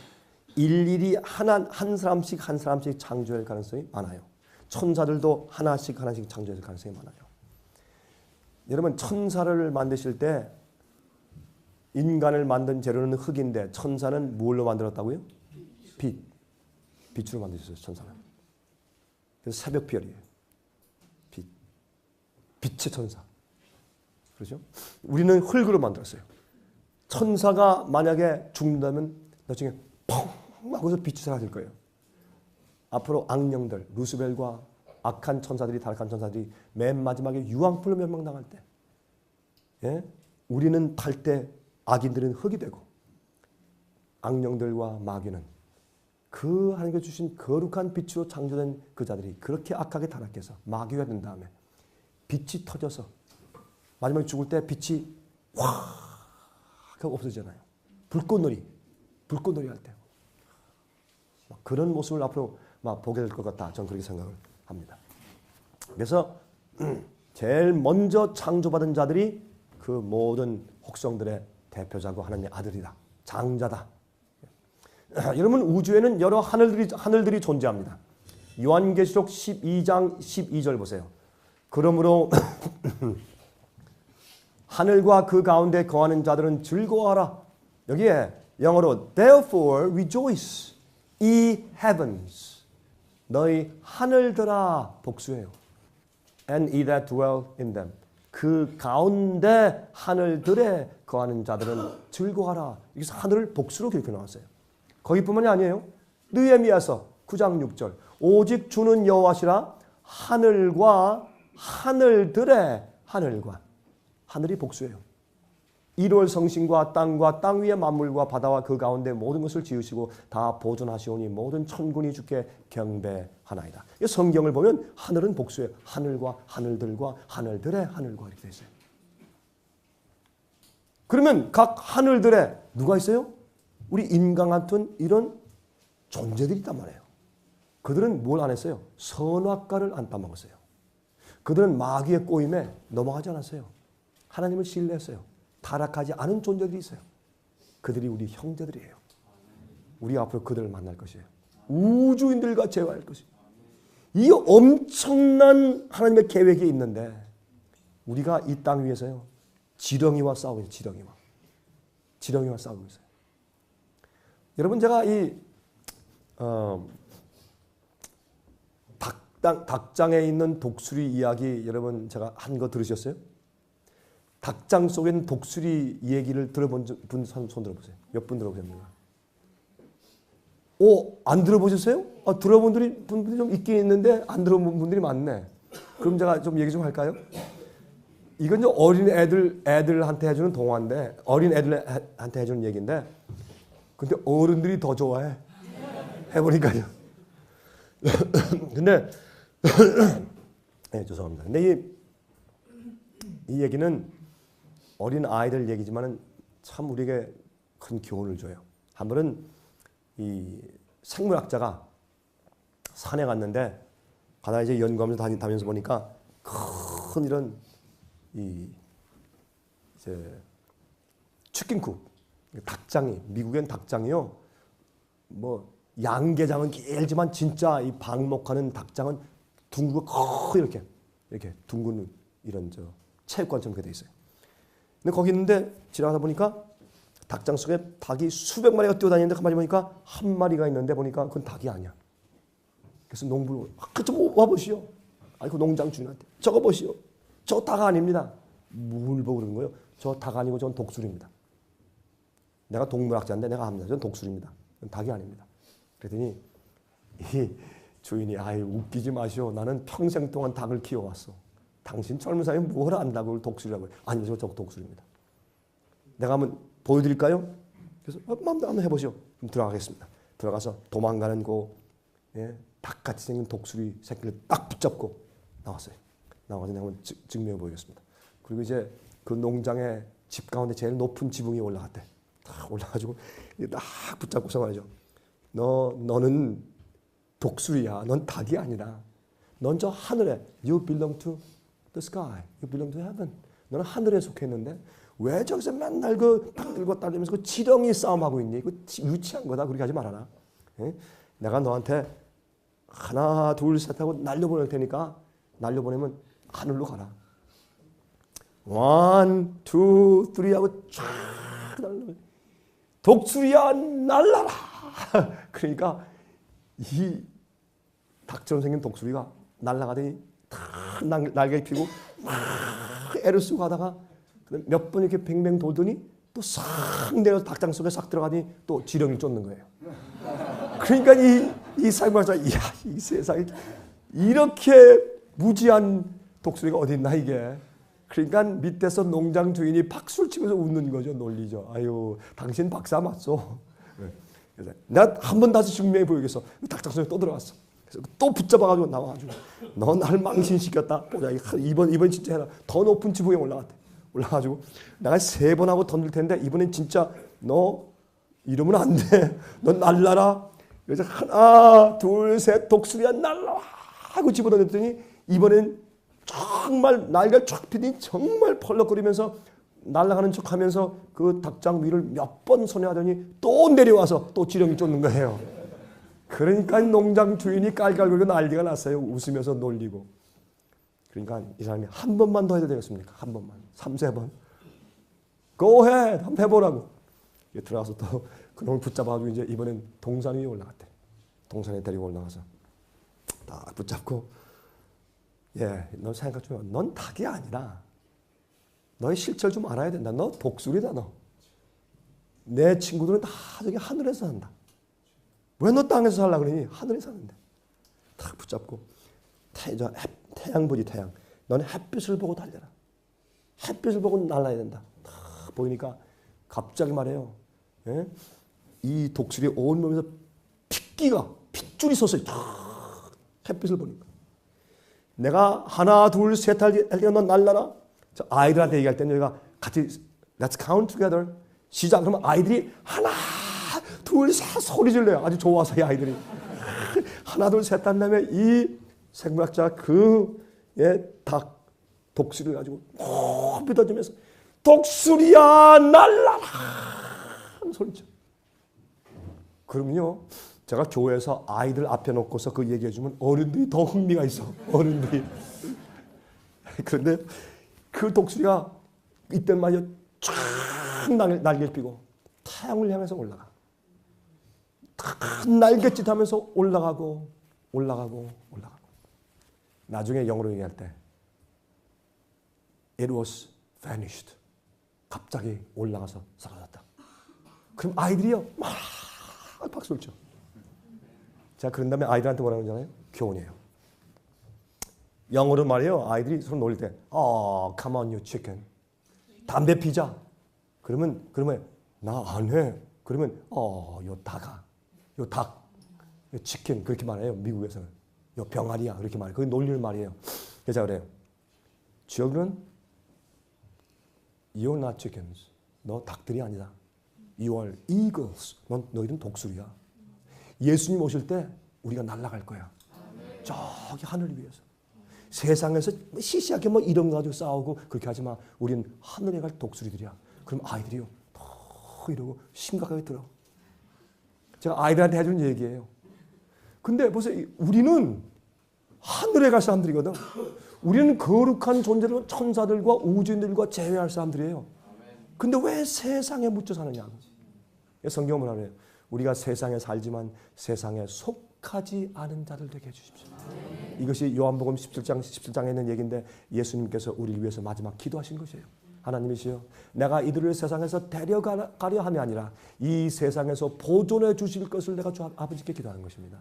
일일이 한 사람씩 창조할 가능성이 많아요. 천사들도 하나씩 창조할 가능성이 많아요. 여러분 천사를 만드실 때 인간을 만든 재료는 흙인데 천사는 뭘로 만들었다고요? 빛으로 만드셨어요. 천사는. 그래서 새벽별이에요. 빛의 천사. 그렇죠? 우리는 흙으로 만들었어요. 천사가 만약에 죽는다면 나중에 펑 하고서 빛이 사라질 거예요. 앞으로 악령들, 루스벨과 악한 천사들이, 타락한 천사들이 맨 마지막에 유황불로 멸망당할 때, 예? 우리는 탈 때 악인들은 흙이 되고 악령들과 마귀는 그 하나님께 주신 거룩한 빛으로 창조된 그 자들이 그렇게 악하게 타락해서 마귀가 된 다음에 빛이 터져서 마지막에 죽을 때 빛이 확 하고 없어지잖아요. 불꽃놀이 할 때. 그런 모습을 앞으로 막 보게 될 것 같다. 저는 그렇게 생각을 합니다. 그래서 제일 먼저 창조받은 자들이 그 모든 혹성들의 대표자고 하나님의 아들이다. 장자다. 여러분, 우주에는 여러 하늘들이 존재합니다. 요한계시록 12장 12절 보세요. 그러므로 하늘과 그 가운데 거하는 자들은 즐거워하라. 여기에 영어로 Therefore rejoice, ye heavens. 너희 하늘들아, 복수해요. And ye that dwell in them. 그 가운데 하늘들에 거하는 자들은 즐거워하라. 여기서 하늘을 복수로 기록해 나왔어요. 거기뿐만이 아니에요. 느헤미야서 9장 6절. 오직 주는 여호와시라. 하늘과 하늘들의 하늘이 복수예요. 1월 성신과 땅과 땅 위의 만물과 바다와 그 가운데 모든 것을 지으시고 다 보존하시오니 모든 천군이 주께 경배하나이다. 성경을 보면 하늘은 복수예요. 하늘과 하늘들과 하늘들의 하늘과 이렇게 되어 있어요. 그러면 각 하늘들에 누가 있어요? 우리 인간 같은 이런 존재들이 있단 말이에요. 그들은 뭘 안 했어요? 선악과를 안 따먹었어요. 그들은 마귀의 꼬임에 넘어가지 않았어요. 하나님을 신뢰했어요. 타락하지 않은 존재들이 있어요. 그들이 우리 형제들이에요. 우리 앞으로 그들을 만날 것이에요. 우주인들과 재화할 것이에요. 이 엄청난 하나님의 계획이 있는데 우리가 이 땅 위에서요. 지렁이와 싸우고 있어요. 지렁이와 싸우고 있어요. 여러분, 제가 이 닭장에 있는 독수리 이야기 여러분 제가 한 거 들으셨어요? 닭장 속엔 독수리 얘기를 들어본 분 손 들어보세요. 몇 분 들어보셨나요? 안 들어보셨어요? 들어본 분들이 좀 있긴 있는데 안 들어본 분들이 많네. 그럼 제가 좀 얘기 좀 할까요? 이건 어린 애들한테 해주는 동화인데, 어린 애들한테 해주는 얘기인데, 근데 어른들이 더 좋아해. 해보니까요. 근데 네, 죄송합니다. 근데 이 얘기는 어린 아이들 얘기지만은 참 우리에게 큰 교훈을 줘요. 한 번은 이 생물학자가 산에 갔는데 가다 이제 연구하면서 다니면서 보니까 큰 이런 이제 치킨쿡 닭장이, 미국엔 닭장이요. 뭐 양계장은 길지만 진짜 이 방목하는 닭장은 둥근 이렇게 둥근 이런 체육관처럼 그렇게 돼 있어요. 근데 거기 있는데 지나가다 보니까 닭장 속에 닭이 수백 마리가 뛰어다니는데 가만히 보니까 한 마리가 있는데 보니까 그건 닭이 아니야. 그래서 농부를 좀 와보시오. 그 농장 주인한테 저거 보시오. 저 닭 아닙니다. 뭘 보고 그러는 거예요? 저 닭 아니고 전 독수리입니다. 내가 동물학자인데 내가 합니다. 전 독수리입니다. 전 닭이 아닙니다. 그랬더니 이 주인이 웃기지 마시오. 나는 평생 동안 닭을 키워왔어. 당신 젊은 사람이 뭘 안다고 독수리라고 해요. 아니요, 저 독수리입니다. 내가 한번 보여드릴까요? 그래서 마음대로 한번 해보시오. 그럼 들어가겠습니다. 들어가서 도망가는 닭같이 생긴 독수리 새끼를 딱 붙잡고 나왔어요. 나와서 내가 한번 증명해 보이겠습니다. 그리고 이제 그 농장의 집 가운데 제일 높은 지붕이 올라갔대. 딱 올라가지고 딱 붙잡고서 말이죠. 너는 독수리야. 넌 닭이 아니라 넌 저 하늘에 You belong to the sky. You belong to heaven. 너는 하늘에 속했는데 왜 저기서 맨날 닭 들고 다니면서 그 지렁이 싸움하고 있니? 그 유치한 거다. 그렇게 하지 말아라. 예? 내가 너한테 하나 둘 셋 하고 날려보낼 테니까 날려보내면 하늘로 가라. 1, 2, 3 하고 쫙 날려. 독수리야 날라라. 그러니까 이 닭처럼 생긴 독수리가 날아가더니 탁 날개 펴고 막 애를 쓰고 가다가 몇 번 이렇게 뱅뱅 돌더니 또 싹 내려서 닭장 속에 싹 들어가니 또 지렁이를 쫓는 거예요. 그러니까 이 사육박사, 이야, 이 세상에 이렇게 무지한 독수리가 어디 있나 이게. 그러니까 밑에서 농장 주인이 박수를 치면서 웃는 거죠. 놀리죠. 아유, 당신 박사 맞소. 그래서 내가 한 번 다시 증명해 보이겠어. 닭장 속에 또 들어갔어. 그래서 또 붙잡아가지고 나와가지고 너 날 망신시켰다. 보자. 이번 진짜 해라. 더 높은 지붕에 올라갔대. 올라가지고 내가 3번 하고 던질 텐데 이번엔 진짜 너 이러면 안 돼. 너 날라라. 그래서 하나, 둘, 셋 독수리야 날라와 하고 집어던졌더니 이번엔 정말 날개를 쫙 펴더니 정말 펄럭거리면서 날아가는 척하면서 그 닭장 위를 몇 번 선회하더니 또 내려와서 또 지렁이 쫓는 거예요. 그러니까 농장 주인이 깔깔거리고 난리가 났어요. 웃으면서 놀리고. 그러니까 이 사람이 한 번만 더 해도 되겠습니까? 한 번만. 3, 4번. Go ahead. 한번 해보라고. 들어가서 또 그놈을 붙잡아가지고 이제 이번엔 동산 위에 올라갔대. 동산에 데리고 올라가서 딱 붙잡고 예, 너 생각 좀 해. 넌 닭이 아니라 너의 실체를 좀 알아야 된다. 너 독수리다 너. 내 친구들은 다 저기 하늘에서 산다. 왜 너 땅에서 살라 그러니? 하늘에 사는데. 딱 붙잡고 태양 보지 태양. 너는 햇빛을 보고 달려라. 햇빛을 보고 날아야 된다. 딱 보이니까 갑자기 말해요. 예? 이 독수리 온 몸에서 핏줄이 섰어요. 탁 햇빛을 보니까. 내가 하나 둘 셋 할 때 너 날라라. 저 아이들한테 얘기할 때는 저희가 같이 Let's count together. 시작. 그러면 아이들이 하나 둘 셋 소리 질러요. 아주 좋아서 이 아이들이. 하나 둘 셋 한 다음에 이 생물학자가 닭 독수리를 가지고 높이 던지면서 독수리야 날라라 하는 소리죠. 그러면요 제가 교회에서 아이들 앞에 놓고서 그 얘기해 주면 어른들이 더 흥미가 있어. 어른들이. 그런데 그 독수리가 이때 말이야 쫙 날개를 펴고 태양을 향해서 올라가. 큰 날갯짓 하면서 올라가고 나중에 영어로 얘기할 때 It was vanished. 갑자기 올라가서 사라졌다. 그럼 아이들이요 막 박수를 쳐. 자, 그런 다음에 아이들한테 뭐라고 그러잖아요? 교훈이에요. 영어로 말이에요. 아이들이 서로 놀릴 때 come on you chicken. 담배 피자. 그러면 나 안 해. 그러면 요 닭아. 요 닭. 요 치킨 그렇게 말해요. 미국에서는. 요 병아리야. 그렇게 말해요. 그게 놀리는 말이에요. 그래서 그래요. Children, you're not chickens. 너 닭들이 아니다. You are eagles. 너희는 독수리야. 예수님 오실 때 우리가 날아갈 거야. 저기 하늘을 위해서. 세상에서 시시하게 뭐 이런 거 가지고 싸우고 그렇게 하지 마. 우리는 하늘에 갈 독수리들이야. 그럼 아이들이요. 더 이러고 심각하게 들어. 제가 아이들한테 해준 얘기예요. 근데 보세요. 우리는 하늘에 갈 사람들이거든. 우리는 거룩한 존재로 천사들과 우주인들과 제외할 사람들이에요. 근데 왜 세상에 묻혀 사느냐고. 성경은 뭐라 그래요? 우리가 세상에 살지만 세상에 속하지 않은 자들 되게 해주십시오. 이것이 요한복음 17장에 있는 얘기인데 예수님께서 우리를 위해서 마지막 기도하신 것이에요. 하나님이시여 내가 이들을 세상에서 데려가려 함이 아니라 이 세상에서 보존해 주실 것을 내가 주 아버지께 기도하는 것입니다.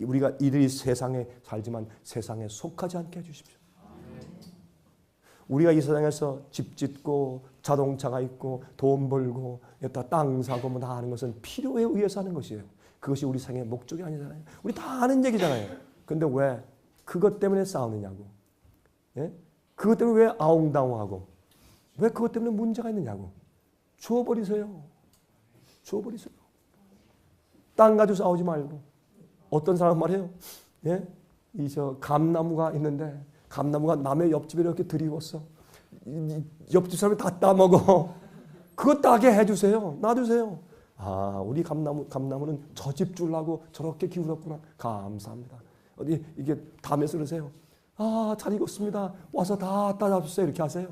우리가 이들이 세상에 살지만 세상에 속하지 않게 해주십시오. 우리가 이 세상에서 집 짓고 자동차가 있고 돈 벌고 땅 사고 뭐 다 하는 것은 필요에 의해서 하는 것이에요. 그것이 우리 생의 목적이 아니잖아요. 우리 다 아는 얘기잖아요. 근데 왜 그것 때문에 싸우느냐고. 예? 그것 때문에 왜 아웅다웅하고 왜 그것 때문에 문제가 있느냐고. 주워버리세요. 주워버리세요. 땅 가지고 싸우지 말고. 어떤 사람 말이에요. 예? 감나무가 있는데 감나무가 남의 옆집에 이렇게 들이웠어. 옆집 사람이 다 따먹어. 그거 따게 해주세요. 놔두세요. 우리 감나무는 저 집 주려고 저렇게 기울었구나. 감사합니다. 어디 이게 다음에 쓰세요. 잘 익었습니다. 와서 다 따라주세요. 이렇게 하세요.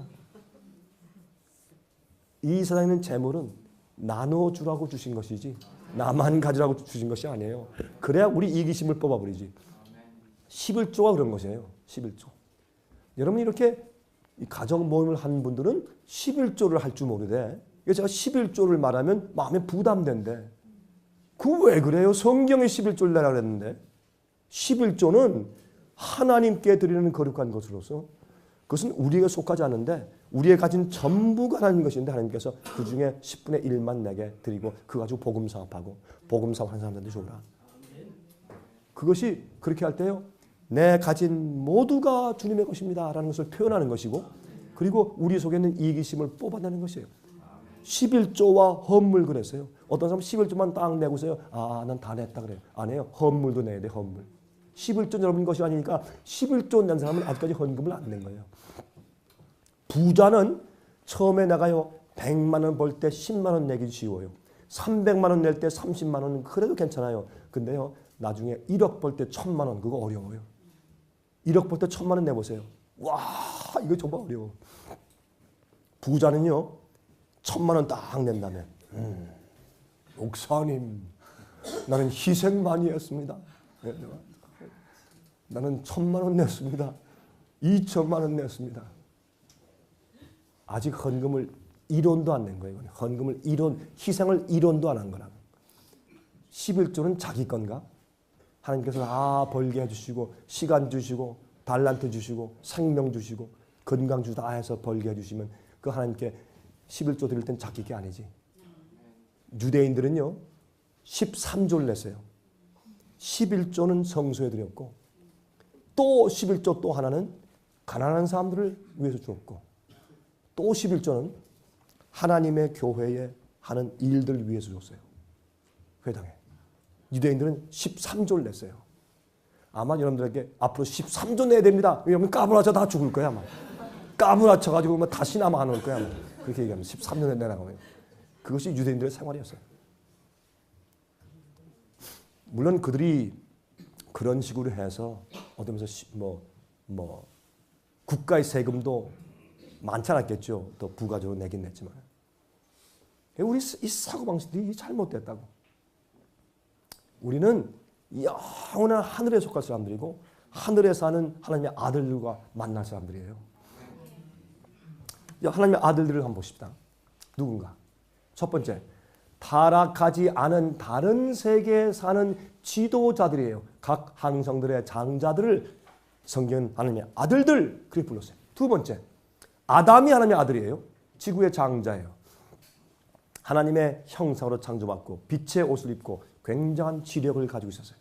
이 세상에 있는 재물은 나눠주라고 주신 것이지 나만 가지라고 주신 것이 아니에요. 그래야 우리 이기심을 뽑아버리지. 11조가 그런 것이에요. 11조. 여러분 이렇게 가정 모임을 한 분들은 11조를 할 줄 모르되 제가 11조를 말하면 마음에 부담된대. 그 왜 그래요? 성경에 11조를 내라 그랬는데 11조는 하나님께 드리는 거룩한 것으로서 그것은 우리에게 속하지 않은데 우리의 가진 전부가 하나님 것인데 하나님께서 그 중에 10분의 1만 내게 드리고 그거 가지고 복음 사업하고 복음 사업하는 사람들한테 줘라. 그것이 그렇게 할 때요. 내 가진 모두가 주님의 것입니다 라는 것을 표현하는 것이고 그리고 우리 속에 있는 이기심을 뽑아내는 것이에요. 11조와 헌물 그랬어요. 어떤 사람은 11조만 딱 내고서요. 난 다 냈다 그래요. 안 해요. 헌물도 내야 돼. 헌물. 11조 여러분 것이 아니니까 11조 낸 사람은 아직까지 헌금을 안 낸 거예요. 부자는 처음에 나가요. 100만 원 벌 때 10만 원 내기 쉬워요. 300만 원 낼 때 30만 원은 그래도 괜찮아요. 근데요. 나중에 1억 벌 때 1000만 원 그거 어려워요. 1억 벌 때 1000만 원 내보세요. 와 이거 정말 어려워. 부자는요. 1000만 원 딱 낸다면 목사님 나는 희생 많이 했습니다. 나는 1000만 원 냈습니다. 2000만 원 냈습니다. 아직 헌금을 1원도 안 낸 거예요. 헌금을 1원, 희생을 1원도 안 한 거라고. 11조는 자기 건가? 하나님께서 다 벌게 해주시고 시간 주시고 달란트 주시고 생명 주시고 건강 주다 해서 벌게 해주시면 그 하나님께 11조 드릴 땐 자기 게 아니지. 유대인들은요 13조를 냈어요. 11조는 성소에 드렸고 또 11조 또 하나는 가난한 사람들을 위해서 주었고 또 11조는 하나님의 교회에 하는 일들을 위해서 줬어요. 회당에. 유대인들은 13조를 냈어요. 아마 여러분들에게 앞으로 13조 내야 됩니다. 왜냐하면 까불아쳐 다 죽을 거야. 아마. 까불아쳐가지고 다시는 아마 안 올 거야. 아마. 그렇게 얘기하면 13조 내라고 해요. 그것이 유대인들의 생활이었어요. 물론 그들이 그런 식으로 해서 어쩌면서 국가의 세금도 많지 않았겠죠. 더 부가적으로 내긴 냈지만 우리 이 사고방식이 잘못됐다고. 우리는 영원한 하늘에 속할 사람들이고 하늘에 사는 하나님의 아들들과 만날 사람들이에요. 하나님의 아들들을 한번 보십시다. 누군가? 첫 번째, 타락하지 않은 다른 세계에 사는 지도자들이에요. 각 항성들의 장자들을 성경은 하나님의 아들들 그렇게 불렀어요. 두 번째, 아담이 하나님의 아들이에요. 지구의 장자예요. 하나님의 형상으로 창조받고 빛의 옷을 입고 굉장한 지력을 가지고 있었어요.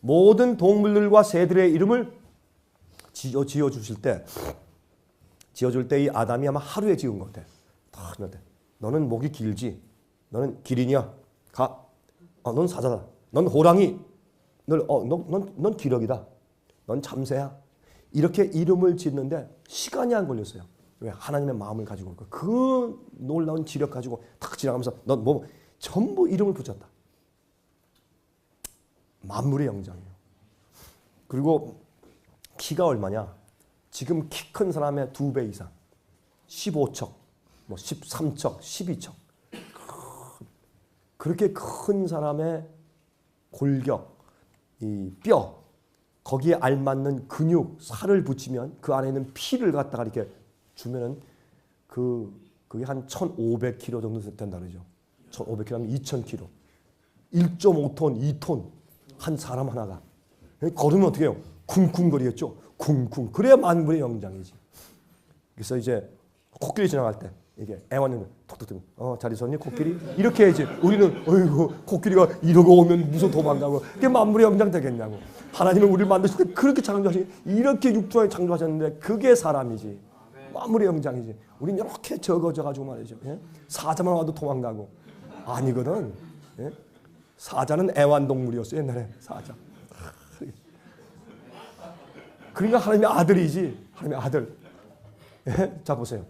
모든 동물들과 새들의 이름을 지어줄 때 이 아담이 아마 하루에 지은 것 같아. 너는 목이 길지. 너는 기린이야. 가. 넌 사자다. 넌 호랑이. 넌 기러기다. 넌 참새야. 이렇게 이름을 짓는데 시간이 안 걸렸어요. 왜? 하나님의 마음을 가지고 그 놀라운 지력 가지고 탁 지나가면서 넌 전부 이름을 붙였다. 만물의 영장이에요. 그리고 키가 얼마냐? 지금 키 큰 사람의 2배 이상. 15척, 13척, 12척. 그렇게 큰 사람의 골격, 이 뼈, 거기에 알맞는 근육, 살을 붙이면 그 안에 있는 피를 갖다가 이렇게 주면은 그게 한 1,500kg 정도 된다 그러죠. 1,500kg 하면 2,000kg. 1.5톤, 2톤 한 사람 하나가. 걸으면 어떻게 해요? 쿵쿵거리겠죠. 쿵쿵. 그래야 만물의 영장이지. 그래서 이제 코끼리 지나갈 때 이게 애완용 톡톡톡 잘 있었니 코끼리? 이렇게 해야지. 우리는 어이구 코끼리가 이러고 오면 무서워 도망가고 그게 만물의 영장 되겠냐고. 하나님은 우리를 만드실 때 그렇게 창조하시고 이렇게 육조에 창조하셨는데 그게 사람이지. 만물의 영장이지. 우린 이렇게 적어져가지고 말이죠. 예? 사자만 와도 도망가고. 아니거든. 예? 사자는 애완동물이었어 옛날에. 사자. 그러니까 하나님의 아들이지. 하나님의 아들. 예? 자 보세요.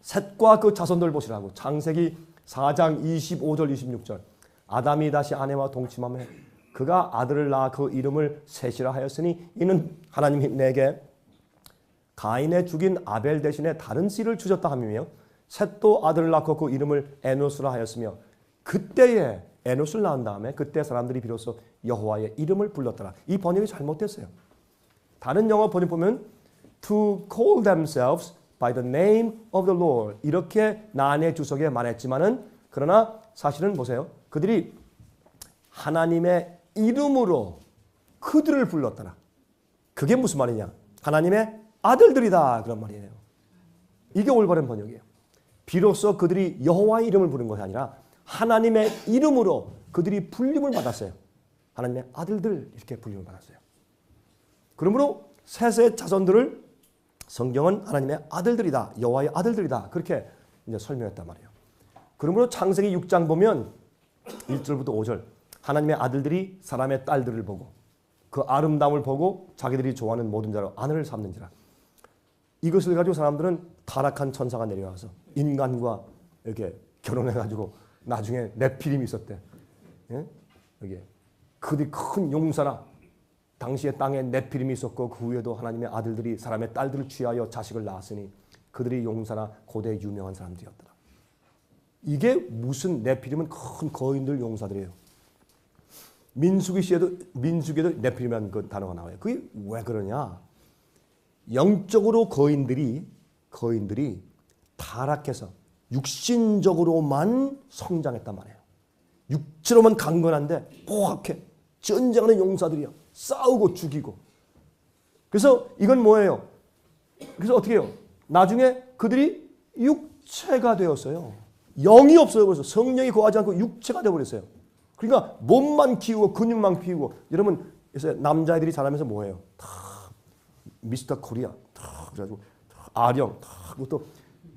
셋과 그 자손들 보시라고. 창세기 4장 25절 26절. 아담이 다시 아내와 동침하며 그가 아들을 낳아 그 이름을 셋이라 하였으니 이는 하나님이 내게 가인의 죽인 아벨 대신에 다른 씨를 주셨다 하며 셋도 아들을 낳고 그 이름을 에노스라 하였으며 그때에 에노스를 낳은 다음에 그때 사람들이 비로소 여호와의 이름을 불렀더라. 이 번역이 잘못됐어요. 다른 영어 번역 보면 to call themselves by the name of the Lord. 이렇게 나네 주석에 말했지만은 그러나 사실은 보세요. 그들이 하나님의 이름으로 그들을 불렀더라. 그게 무슨 말이냐? 하나님의 아들들이다. 그런 말이에요. 이게 올바른 번역이에요. 비로소 그들이 여호와의 이름을 부른 것이 아니라 하나님의 이름으로 그들이 불림을 받았어요. 하나님의 아들들 이렇게 불림을 받았어요. 그러므로 셋의 자손들을 성경은 하나님의 아들들이다. 여호와의 아들들이다. 그렇게 이제 설명했단 말이에요. 그러므로 창세기 6장 보면 1절부터 5절 하나님의 아들들이 사람의 딸들을 보고 그 아름다움을 보고 자기들이 좋아하는 모든 자로 아내를 삼는지라. 이것을 가지고 사람들은 타락한 천사가 내려와서 인간과 이렇게 결혼해가지고 나중에 네피림이 있었대. 예? 여기 그들이 큰 용사라. 당시에 땅에 네피림이 있었고 그 후에도 하나님의 아들들이 사람의 딸들을 취하여 자식을 낳았으니 그들이 용사나 고대 유명한 사람들이었더라. 이게 무슨 네피림은 큰 거인들 용사들이에요. 민수기에도 네피림이라는 그 단어가 나와요. 그게 왜 그러냐? 영적으로 거인들이 타락해서 육신적으로만 성장했단 말이에요. 육체로만 강건한데 포악해. 전쟁하는 용사들이야. 싸우고 죽이고. 그래서 이건 뭐예요? 그래서 어떻게 해요? 나중에 그들이 육체가 되었어요. 영이 없어요. 그래서 성령이 거하지 않고 육체가 되어버렸어요. 그러니까 몸만 키우고 근육만 키우고. 여러분 그래서 남자애들이 자라면서 뭐예요? 다 미스터 코리아 다 그래가지고 아령 다 그것도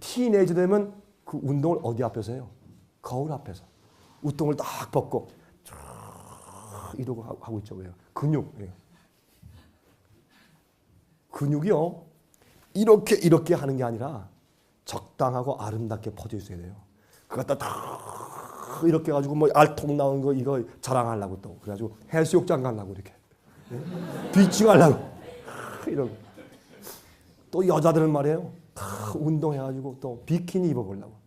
티네이저 되면 그 운동을 어디 앞에서 해요? 거울 앞에서 우통을 딱 벗고 이러고 하고 있죠. 왜요? 근육. 근육이요. 이렇게 하는 게 아니라 적당하고 아름답게 퍼져 있어야 돼요. 그거 갖다 다 이렇게 해가지고 뭐 알통 나온 거 이거 자랑하려고 또 그래가지고 해수욕장 가려고 이렇게 비치 가려고 이러고 또 여자들은 말이에요. 다 운동해가지고 또 비키니 입어보려고.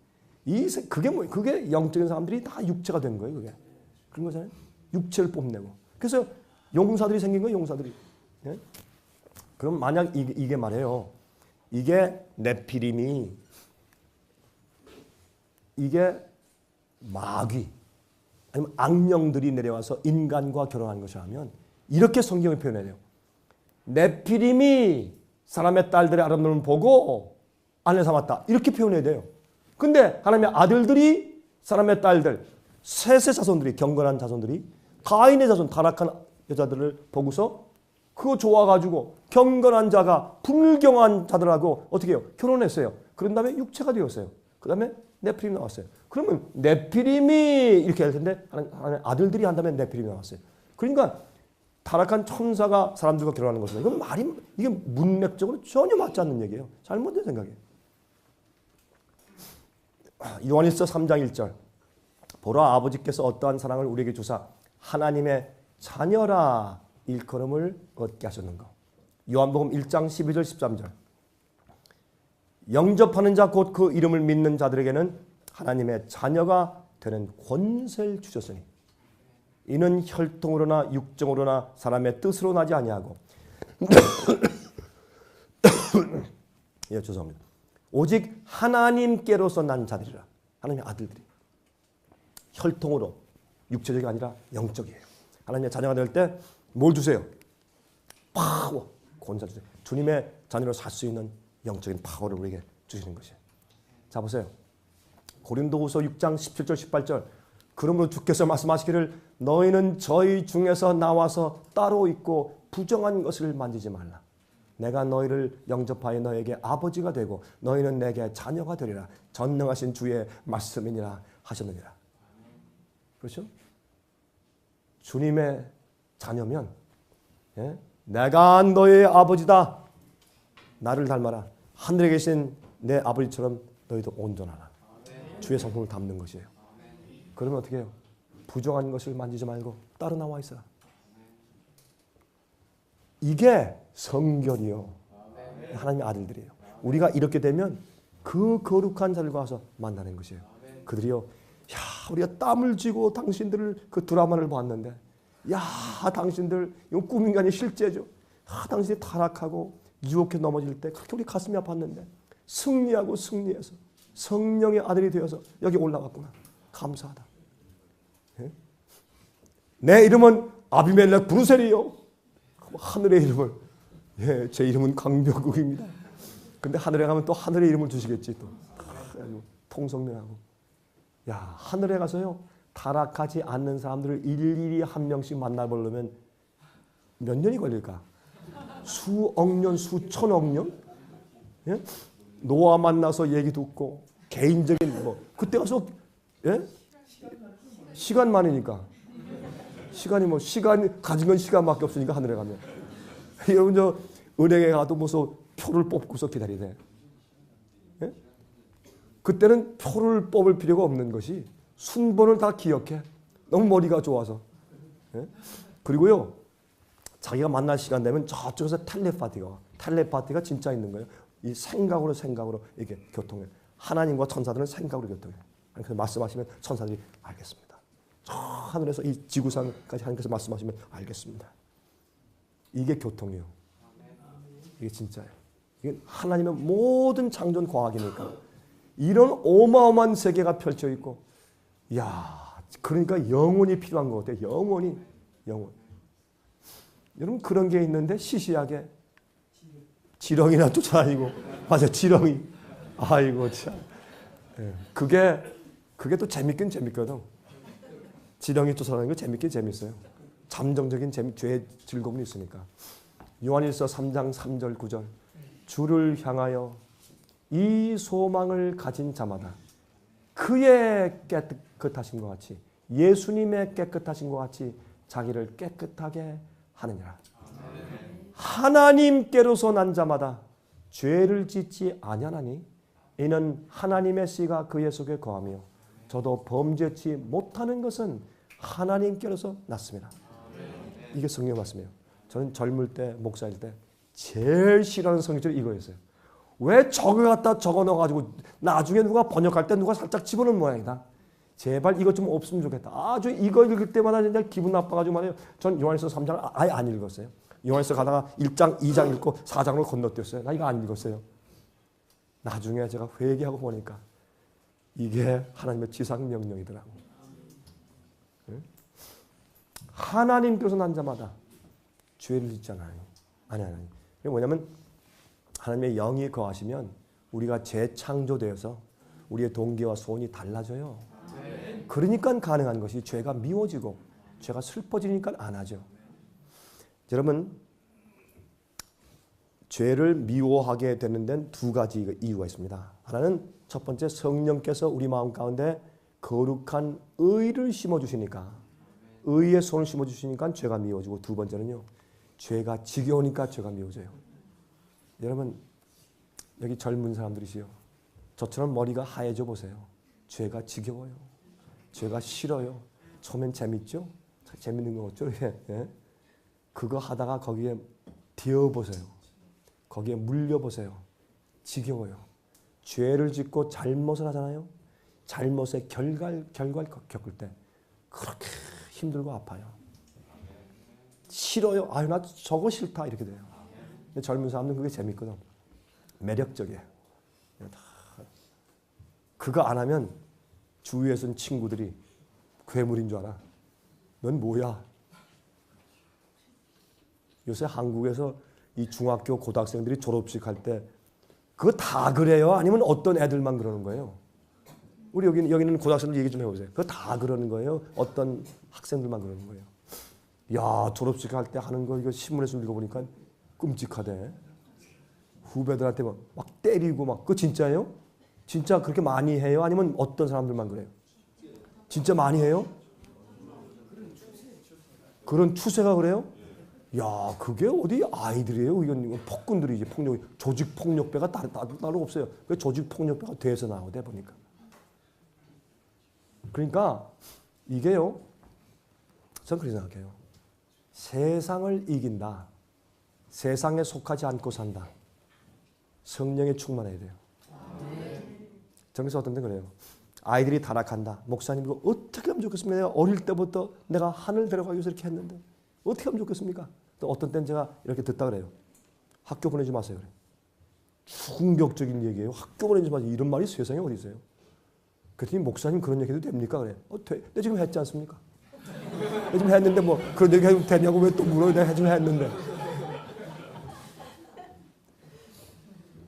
그게 영적인 사람들이 다 육체가 된 거예요. 그게 그런 거잖아요. 육체를 뽐내고. 그래서 용사들이 생긴 거예요. 용사들이. 예? 그럼 만약 이게 말이에요. 이게 네피림이 이게 마귀 아니면 악령들이 내려와서 인간과 결혼한 것이라면 이렇게 성경을 표현해요. 네피림이 사람의 딸들의 아름다움을 보고 아내 삼았다. 이렇게 표현해야 돼요. 근데 하나님의 아들들이 사람의 딸들 셋의 자손들이 경건한 자손들이 가인의 자손 타락한 여자들을 보고서 그거 좋아가지고 경건한 자가 불경한 자들하고 어떻게 해요? 결혼했어요. 그런 다음에 육체가 되었어요. 그 다음에 네피림이 나왔어요. 그러면 네피림이 이렇게 할 텐데 하나님의 아들들이 한 다음에 네피림이 나왔어요. 그러니까 타락한 천사가 사람들과 결혼하는 것은 이건 이게 문맥적으로 전혀 맞지 않는 얘기예요. 잘못된 생각이에요. 요한일서 3장 1절 보라 아버지께서 어떠한 사랑을 우리에게 주사 하나님의 자녀라 일컬음을 얻게 하셨는가. 요한복음 1장 12절 13절 영접하는 자 곧 그 이름을 믿는 자들에게는 하나님의 자녀가 되는 권세를 주셨으니 이는 혈통으로나 육정으로나 사람의 뜻으로 나지 아니하고 예, 죄송합니다. 오직 하나님께로서 난 자들이라. 하나님의 아들들이 혈통으로 육체적이 아니라 영적이에요. 하나님의 자녀가 될 때 뭘 주세요? 파워, 권세 주세요. 주님의 자녀로 살 수 있는 영적인 파워를 우리에게 주시는 것이에요. 자 보세요. 고린도후서 6장 17절 18절 그러므로 주께서 말씀하시기를 너희는 저희 중에서 나와서 따로 있고 부정한 것을 만지지 말라. 내가 너희를 영접하여 너에게 아버지가 되고 너희는 내게 자녀가 되리라. 전능하신 주의 말씀이니라 하셨느니라. 그렇죠? 주님의 자녀면 예? 내가 너의 아버지다. 나를 닮아라. 하늘에 계신 내 아버지처럼 너희도 온전하라. 주의 성품을 담는 것이에요. 그러면 어떻게 해요? 부정한 것을 만지지 말고 따로 나와 있어라. 이게 성결이요. 하나님의 아들들이에요. 우리가 이렇게 되면 그 거룩한 자들과 와서 만나는 것이에요. 그들이요. 야, 우리가 땀을 쥐고 당신들을 그 드라마를 봤는데 야, 당신들 이건 꿈인가 아니 실제죠. 당신이 타락하고 유혹해 넘어질 때 그렇게 우리 가슴이 아팠는데 승리하고 승리해서 성령의 아들이 되어서 여기 올라왔구나. 감사하다. 예? 내 이름은 아비멜렉 브루셀이요. 하늘의 이름을, 예, 제 이름은 강병국입니다. 근데 하늘에 가면 또 하늘의 이름을 주시겠지. 또 통성명하고. 야, 하늘에 가서요, 타락하지 않는 사람들을 일일이 한 명씩 만나보려면 몇 년이 걸릴까? 수억 년, 수천억 년? 예? 노아 만나서 얘기 듣고 개인적인 뭐 그때 가서, 예? 시간 많으니까. 시간이 뭐 시간 가진 건 시간밖에 없으니까 하늘에 가면. 여러분 저 은행에 가도 무슨 표를 뽑고서 기다리야 돼. 예? 그때는 표를 뽑을 필요가 없는 것이 순번을 다 기억해. 너무 머리가 좋아서. 예? 그리고요, 자기가 만날 시간 되면 저쪽에서 텔레파티가 진짜 있는 거예요. 이 생각으로 이게 교통해. 하나님과 천사들은 생각으로 교통해. 그래서 말씀하시면 천사들이 알겠습니다. 저 하늘에서 이 지구상까지 하나님께서 말씀하시면 알겠습니다. 이게 교통이에요. 이게 진짜예요. 이게 하나님의 모든 창조는 과학이니까 이런 어마어마한 세계가 펼쳐 있고, 야, 그러니까 영혼이 필요한 것 같아요. 영혼. 여러분 그런 게 있는데 시시하게 지렁이나 쫓아다니고, 맞아, 지렁이. 아이고 참. 예, 그게 또 재밌긴 재밌거든. 지렁이 쫓아다니는 거 재밌긴 재밌어요. 잠정적인 죄의 즐거움이 있으니까. 요한일서 3장 3절 9절. 주를 향하여 이 소망을 가진 자마다 그의 깨끗하신 것 같이, 예수님의 깨끗하신 것 같이 자기를 깨끗하게 하느니라. 하나님께로서 난 자마다 죄를 짓지 아니하나니 이는 하나님의 씨가 그의 속에 거하며 저도 범죄치 못하는 것은 하나님께로서 났습니다. 이게 성경 말씀이에요. 저는 젊을 때, 목사일 때 제일 싫어하는 성경절이 이거였어요. 왜 저거 갖다 적어 넣어가지고 나중에 누가 번역할 때 누가 살짝 집어넣은 모양이다. 제발 이것 좀 없으면 좋겠다. 아주 이거 읽을 때마다 진짜 기분 나빠가지고 말이에요. 전 요한일서 3장을 아예 안 읽었어요. 요한일서 가다가 1장, 2장 읽고 4장으로 건너뛰었어요. 나 이거 안 읽었어요. 나중에 제가 회개하고 보니까 이게 하나님의 지상명령이더라고. 하나님께서 난 자마다 죄를 짓지 않아요. 아니. 이게 뭐냐면 하나님의 영이 거하시면 우리가 재창조되어서 우리의 동기와 소원이 달라져요. 그러니까 가능한 것이 죄가 미워지고 죄가 슬퍼지니까 안 하죠. 여러분, 죄를 미워하게 되는 데는 두 가지 이유가 있습니다. 하나는 첫 번째, 성령께서 우리 마음 가운데 거룩한 의를 심어주시니까, 의의 손을 심어주시니까 죄가 미워지고, 두 번째는요, 죄가 지겨우니까 죄가 미워져요. 여러분, 여기 젊은 사람들이시요, 저처럼 머리가 하얘져 보세요. 죄가 지겨워요. 죄가 싫어요. 처음엔 재밌죠? 재밌는 거 없죠? 예? 그거 하다가 거기에 뒤어보세요. 거기에 물려보세요. 지겨워요. 죄를 짓고 잘못을 하잖아요. 잘못의 결과를 겪을 때 그렇게 힘들고 아파요. 싫어요. 아유, 나 저거 싫다. 이렇게 돼요. 근데 젊은 사람들은 그게 재밌거든. 매력적이에요. 그거 안 하면 주위에서 친구들이 괴물인 줄 알아. 넌 뭐야? 요새 한국에서 이 중학교 고등학생들이 졸업식 할 때 그거 다 그래요? 아니면 어떤 애들만 그러는 거예요? 우리 여기는 고등학생들 얘기 좀 해보세요. 그거 다 그러는 거예요? 어떤 학생들만 그러는 거예요? 야, 졸업식 할 때 하는 거 이거 신문에서 읽어보니까 끔찍하대. 후배들한테 막 때리고 막. 그거 진짜예요? 진짜 그렇게 많이 해요? 아니면 어떤 사람들만 그래요? 진짜 많이 해요? 그런 추세가 그래요? 야, 그게 어디 아이들이에요? 이건 폭군들이지. 조직 폭력배가 따로 없어요. 그 조직 폭력배가 돼서 나오대 보니까. 그러니까 이게요, 저는 그렇게 생각해요. 세상을 이긴다. 세상에 속하지 않고 산다. 성령에 충만해야 돼요. 저는 그래서 어떤 데 그래요. 아이들이 타락한다. 목사님 이거 어떻게 하면 좋겠습니까? 내가 어릴 때부터 내가 하늘 데려가기 위해서 이렇게 했는데 어떻게 하면 좋겠습니까? 또 어떤 때는 제가 이렇게 듣다 그래요. 학교 보내지 마세요. 그래. 충격적인 얘기예요. 학교 보내지 이런 말이 세상에 어디 있어요? 그랬더니 목사님 그런 얘기도 됩니까? 그래. 내 지금 했지 않습니까? 내 지금 했는데 뭐 그런 얘기 해도 되냐고 왜 또 물어요? 내가 지금 했는데.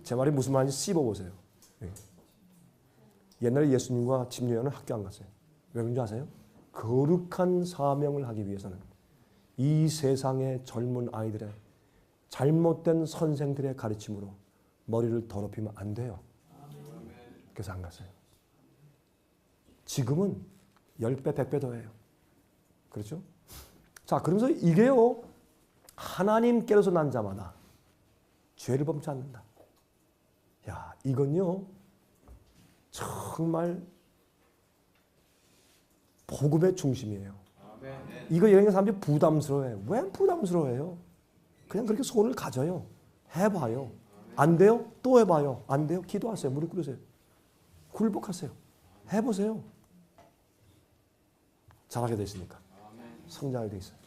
제 말이 무슨 말인지 씹어보세요. 옛날에 예수님과 집요한은 학교 안 갔어요. 왜 그런지 아세요? 거룩한 사명을 하기 위해서는 이 세상의 젊은 아이들의 잘못된 선생들의 가르침으로 머리를 더럽히면 안 돼요. 그래서 안 갔어요. 지금은 10배, 100배 더해요. 그렇죠? 자, 그러면서 이게요. 하나님께로서 난 자마다 죄를 범치 않는다. 야, 이건요. 정말 복음의 중심이에요. 이거 여행하는 사람들이 부담스러워해요. 왜 부담스러워해요? 그냥 그렇게 손을 가져요. 해봐요. 안 돼요? 또 해봐요. 안 돼요? 기도하세요. 무릎 꿇으세요. 굴복하세요. 해보세요. 잘하게 되시니까. 성장하게 돼 있어요.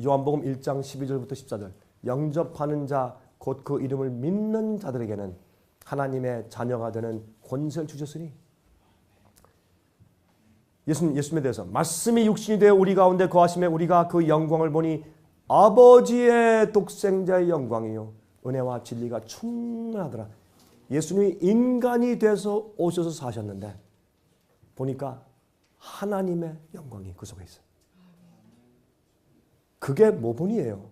요한복음 1장 12절부터 14절. 영접하는 자 곧 그 이름을 믿는 자들에게는 하나님의 자녀가 되는 권세를 주셨으니 예수님에 대해서 말씀이 육신이 되어 우리 가운데 거하심에 우리가 그 영광을 보니 아버지의 독생자의 영광이요 은혜와 진리가 충만하더라. 예수님이 인간이 돼서 오셔서 사셨는데 보니까 하나님의 영광이 그 속에 있어요. 그게 모본이에요.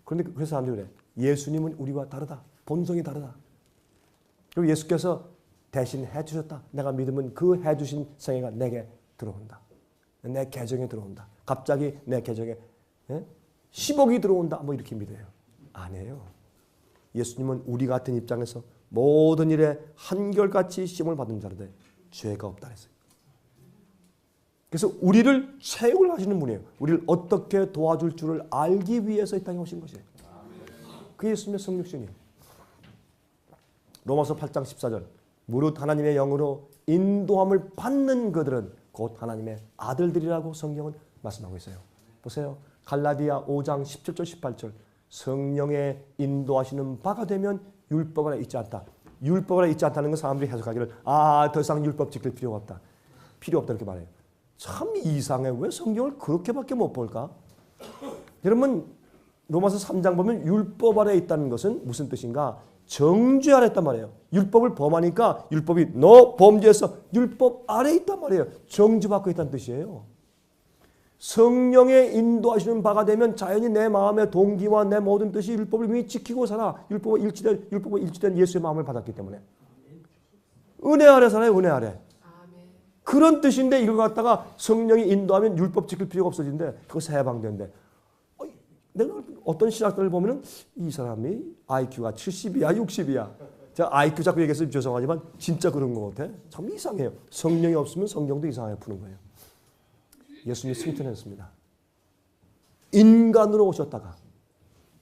그런데 그래서 사람들이 그래. 예수님은 우리와 다르다. 본성이 다르다. 그리고 예수께서 대신 해주셨다. 내가 믿으면 그 해주신 생애가 내게 들어온다. 내 계정에 들어온다. 갑자기 내 계정에 10억이 들어온다. 뭐 이렇게 믿어요. 아니에요. 예수님은 우리 같은 입장에서 모든 일에 한결같이 시험을 받은 자인데 죄가 없다 했어요. 그래서 우리를 채용을 하시는 분이에요. 우리를 어떻게 도와줄 줄을 알기 위해서 이 땅에 오신 것이에요. 그 예수님의 성육신이에요. 로마서 8장 14절. 무릇 하나님의 영으로 인도함을 받는 그들은 곧 하나님의 아들들이라고 성경은 말씀하고 있어요. 보세요. 갈라디아 5장 17절 18절. 성령의 인도하시는 바가 되면 율법 안에 있지 않다. 율법 안에 있지 않다는 건 사람들이 해석하기를 더 이상 율법 지킬 필요가 없다. 필요 없다 이렇게 말해요. 참 이상해. 왜 성경을 그렇게밖에 못 볼까? 여러분 로마서 3장 보면 율법 아래 있다는 것은 무슨 뜻인가? 정죄 아래 있단 말이에요. 율법을 범하니까 율법이 너 범죄해서 율법 아래 있단 말이에요. 정죄받고 있다는 뜻이에요. 성령의 인도하시는 바가 되면 자연히 내 마음의 동기와 내 모든 뜻이 율법을 이미 지키고 살아. 율법과 일치된 예수의 마음을 받았기 때문에. 은혜 아래 살아요. 은혜 아래. 그런 뜻인데 이걸 갖다가 성령이 인도하면 율법 지킬 필요가 없어진대. 그것이 해방된대. 내가 어떤 신학들을 보면은 이 사람이 IQ가 70이야, 60이야. 제가 IQ 자꾸 얘기해서 죄송하지만 진짜 그런 것 같아. 참 이상해요. 성령이 없으면 성경도 이상하게 푸는 거예요. 예수님이 승천했습니다. 인간으로 오셨다가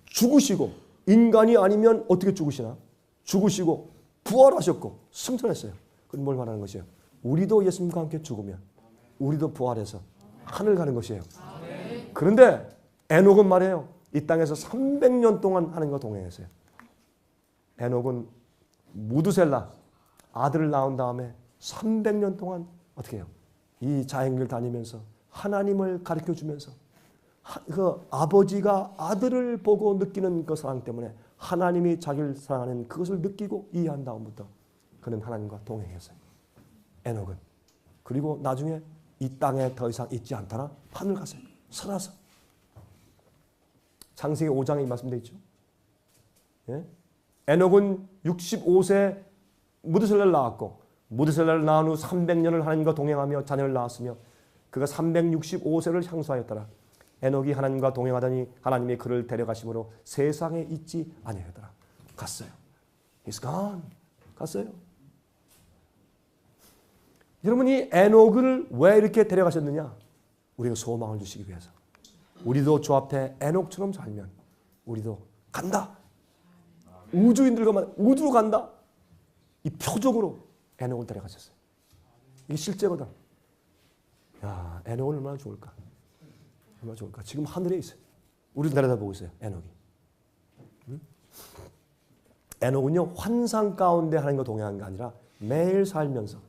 죽으시고 인간이 아니면 어떻게 죽으시나? 죽으시고 부활하셨고 승천했어요. 그건 뭘 말하는 것이에요? 우리도 예수님과 함께 죽으면 우리도 부활해서 하늘 가는 것이에요. 그런데 에녹은 말이에요. 이 땅에서 300년 동안 하나님과 동행했어요. 에녹은 무두셀라 아들을 낳은 다음에 300년 동안 어떻게 해요? 이 자행을 다니면서 하나님을 가르쳐주면서 그 아버지가 아들을 보고 느끼는 그 사랑 때문에 하나님이 자기를 사랑하는 그것을 느끼고 이해한 다음부터 그는 하나님과 동행했어요. 에녹은. 그리고 나중에 이 땅에 더 이상 있지 않다나 하늘 갔어요. 살아서. 창세기 5장에 이 말씀되어 있죠. 예? 에녹은 65세 무드셀라를 낳았고 무드셀라를 낳은 후 300년을 하나님과 동행하며 자녀를 낳았으며 그가 365세를 향수하였더라. 에녹이 하나님과 동행하더니 하나님이 그를 데려가심으로 세상에 있지 아니하더라. 갔어요. He's gone. 갔어요. 여러분 이 에녹을 왜 이렇게 데려가셨느냐? 우리가 소망을 주시기 위해서. 우리도 주 앞에 에녹처럼 살면 우리도 간다. 우주인들과 우주로 간다. 이 표적으로 에녹을 데려가셨어요. 이게 실제거든. 야, 에녹은 얼마나 좋을까? 얼마나 좋을까? 지금 하늘에 있어요. 우리도 내려다보고 있어요. 에녹이. 응? 에녹은요 환상 가운데 하나님과 동행한 게 아니라 매일 살면서,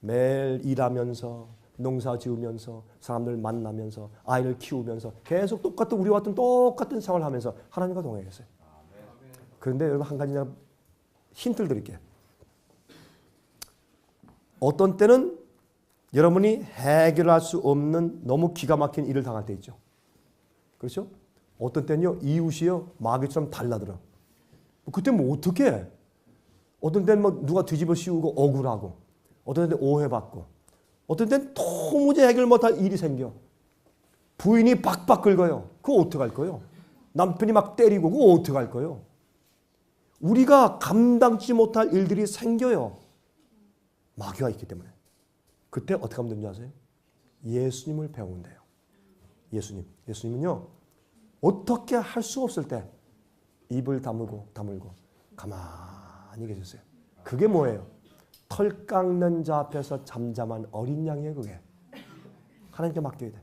매일 일하면서, 농사 지으면서, 사람들 만나면서, 아이를 키우면서 계속 똑같은, 우리와 같은 똑같은 생활을 하면서 하나님과 동행했어요. 그런데 여러분, 한 가지 제가 힌트를 드릴게요. 어떤 때는 여러분이 해결할 수 없는 너무 기가 막힌 일을 당할 때 있죠. 그렇죠? 어떤 때는요 이웃이요 마귀처럼 달라들어. 그때 뭐 어떻게 해? 어떤 때는 뭐 누가 뒤집어 씌우고 억울하고, 어떤 때는 오해받고, 어떤 때는 도무지 해결 못할 일이 생겨. 부인이 박박 긁어요. 그거 어떡할 거예요? 남편이 막 때리고 그거 어떡할 거예요? 우리가 감당치 못할 일들이 생겨요. 마귀가 있기 때문에. 그때 어떻게 하면 되는지 아세요? 예수님을 배우면 돼요. 예수님은요 어떻게 할 수 없을 때 입을 다물고 가만히 계셨어요. 그게 뭐예요? 털 깎는 자 앞에서 잠잠한 어린 양이에요. 그게 하나님께 맡겨야 돼.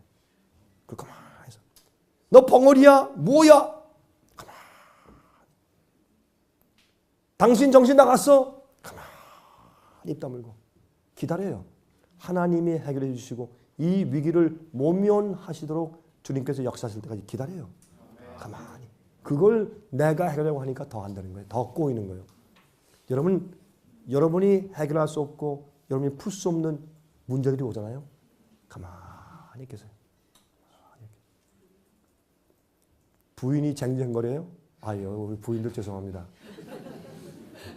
그 가만히 해서 너 벙어리야? 뭐야? 가만히. 당신 정신 나갔어? 가만히 입 다물고 기다려요. 하나님이 해결해 주시고 이 위기를 모면하시도록 주님께서 역사하실 때까지 기다려요. 가만히. 그걸 내가 해결하려고 하니까 더 한다는 거예요. 더 꼬이는 거예요. 여러분이 해결할 수 없고 여러분이 풀 수 없는 문제들이 오잖아요. 가만히 계세요. 부인이 쟁쟁거려요? 아유, 우리 부인들 죄송합니다.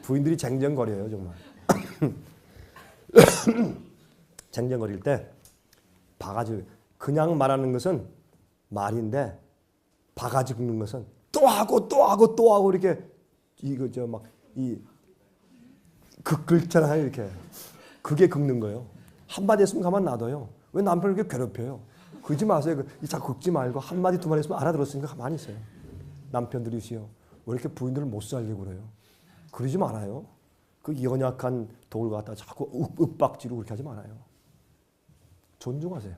부인들이 쟁쟁거려요, 정말. 쟁쟁거릴 때 바가지, 그냥 말하는 것은 말인데 바가지 긁는 것은 또 하고 이렇게 이거 저 막 이 긁잖아요, 이렇게. 그게 긁는 거예요. 한마디 했으면 가만 놔둬요. 왜 남편을 이렇게 괴롭혀요? 그러지 마세요. 자꾸 긁지 말고 한마디 두 마디 했으면 알아들었으니까 가만히 있어요. 남편들이시여 왜 이렇게 부인들을 못 살려고 그래요? 그러지 말아요. 그 연약한 독을 갖다가 자꾸 윽박지르고 그렇게 하지 말아요. 존중하세요.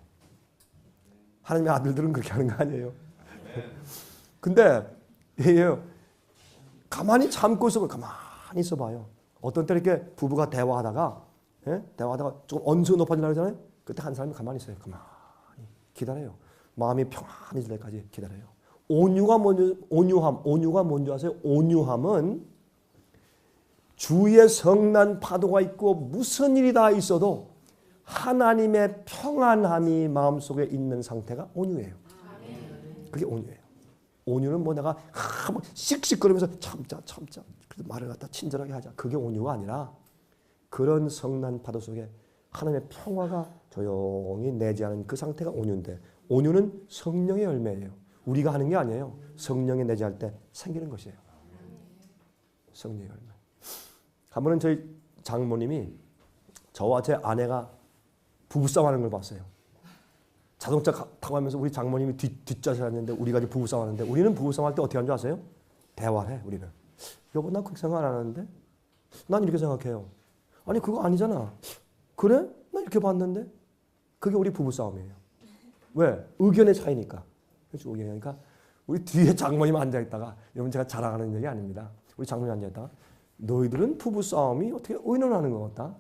하나님의 아들들은 그렇게 하는 거 아니에요. 근데 가만히 참고 있어. 가만히 있어봐요. 어떤 때 이렇게 부부가 대화하다가 좀 언수 높아지려고 하잖아요. 그때 한 사람이 가만히 있어요. 가만히 기다려요. 마음이 평안해질 때까지 기다려요. 온유가 뭔지 아세요? 온유함은 주위에 성난 파도가 있고 무슨 일이 다 있어도 하나님의 평안함이 마음속에 있는 상태가 온유예요. 그게 온유예요. 온유는 뭐 내가 막 씩씩거리면서 참자 그래도 말을 갖다 친절하게 하자. 그게 온유가 아니라 그런 성난 파도 속에 하나님의 평화가 조용히 내재하는 그 상태가 온유인데, 온유는 성령의 열매예요. 우리가 하는 게 아니에요. 성령이 내재할 때 생기는 것이에요. 성령의 열매. 한 번은 저희 장모님이 저와 제 아내가 부부싸움하는 걸 봤어요. 자동차 타고 가면서 우리 장모님이 뒷좌석에 앉는데 우리가 이제 부부싸움하는데, 우리는 부부싸움할 때 어떻게 하는 줄 아세요? 대화를 해. 우리는. 여보, 나 그렇게 생각 안 하는데? 난 이렇게 생각해요. 아니 그거 아니잖아. 그래? 나 이렇게 봤는데? 그게 우리 부부싸움이에요. 왜? 의견의 차이니까. 그렇죠? 의견이니까. 우리 뒤에 장모님 앉아있다가, 여러분 제가 자랑하는 얘기 아닙니다. 우리 장모님 앉아있다가 너희들은 부부싸움이 어떻게 의논하는 것 같다?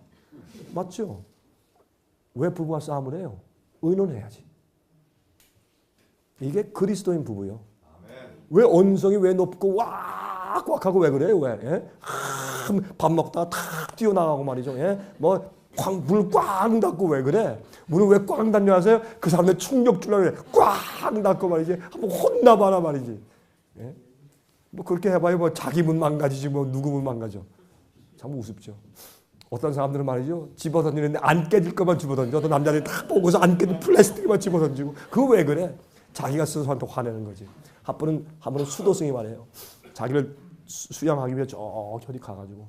맞죠? 왜 부부가 싸움을 해요? 의논해야지. 이게 그리스도인 부부요. 왜 언성이 왜 높고 왁왁하고 왜 그래요? 왜? 예? 밥 먹다가 탁 뛰어나가고 말이죠. 예? 물 꽉 닫고 왜 그래? 문을 왜 꽉 닫냐 아세요? 그 사람들 충격 주려고 그래. 꽉 닫고 말이지. 한번 혼나봐라 말이지. 예? 뭐 그렇게 해봐요. 뭐 자기 문 망가지지 뭐 누구 문 망가져. 참 우습죠. 어떤 사람들은 말이죠. 집어던지는데 안 깨질 것만 집어던져. 어떤 남자들이 다 보고서 안 깨질 플라스틱만 집어던지고. 그거 왜 그래? 자기가 스스로한테 화내는 거지. 한 번은 수도승이 말해요. 자기를 수양하기 위해 저기 어디 가가지고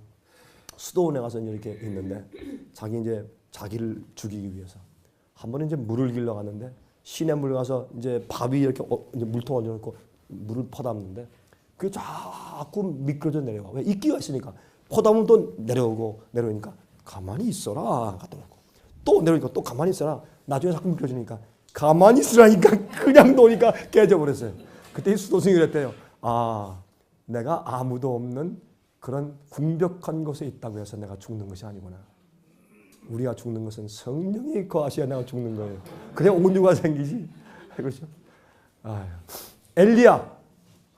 수도원에 가서 이렇게 있는데 자기를 죽이기 위해서 한 번은 이제 물을 길러 갔는데 시냇물 가서 이제 바위 이렇게 이제 물통 얹어놓고 물을 퍼담는데 그게 자꾸 미끄러져 내려와. 왜? 이끼가 있으니까. 퍼담으면 또 내려오니까 가만히 있어라. 갖다 놓고 또 내려오니까 또 가만히 있어라. 나중에 자꾸 미끄러지니까 가만히 있으라니까 그냥 놓으니까 깨져버렸어요. 그때 수도승이 그랬대요. 아, 내가 아무도 없는 그런 궁벽한 곳에 있다고 해서 내가 죽는 것이 아니구나. 우리가 죽는 것은 성령이 거하셔야 내가 죽는 거예요. 그냥 온유가 생기지. 그렇죠? 엘리야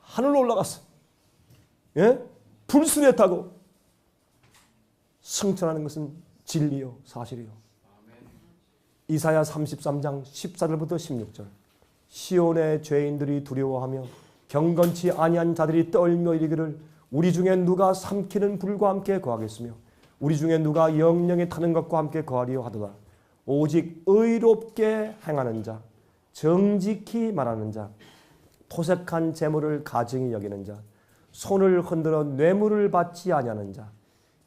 하늘로 올라갔어. 예? 불순에 타고. 승천하는 것은 진리요 사실이요. 이사야 33장 14절부터 16절. 시온의 죄인들이 두려워하며 경건치 아니한 자들이 떨며 이르기를 우리 중에 누가 삼키는 불과 함께 거하겠으며 우리 중에 누가 영영에 타는 것과 함께 거하리요 하도다. 오직 의롭게 행하는 자, 정직히 말하는 자, 토색한 재물을 가증히 여기는 자, 손을 흔들어 뇌물을 받지 아니하는 자,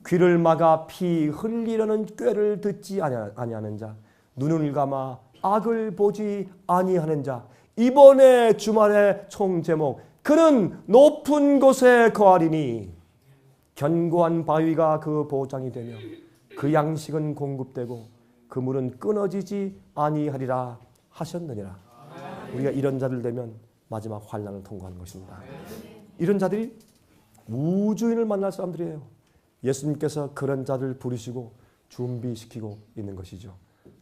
귀를 막아 피 흘리려는 꾀를 듣지 아니하는 자, 눈을 감아 악을 보지 아니하는 자. 이번에 주말의 총 제목, 그는 높은 곳에 거하리니 견고한 바위가 그 보장이 되며 그 양식은 공급되고 그 물은 끊어지지 아니하리라 하셨느니라. 우리가 이런 자들 되면 마지막 환난을 통과하는 것입니다. 이런 자들이 우주인을 만날 사람들이에요. 예수님께서 그런 자들 부르시고 준비시키고 있는 것이죠.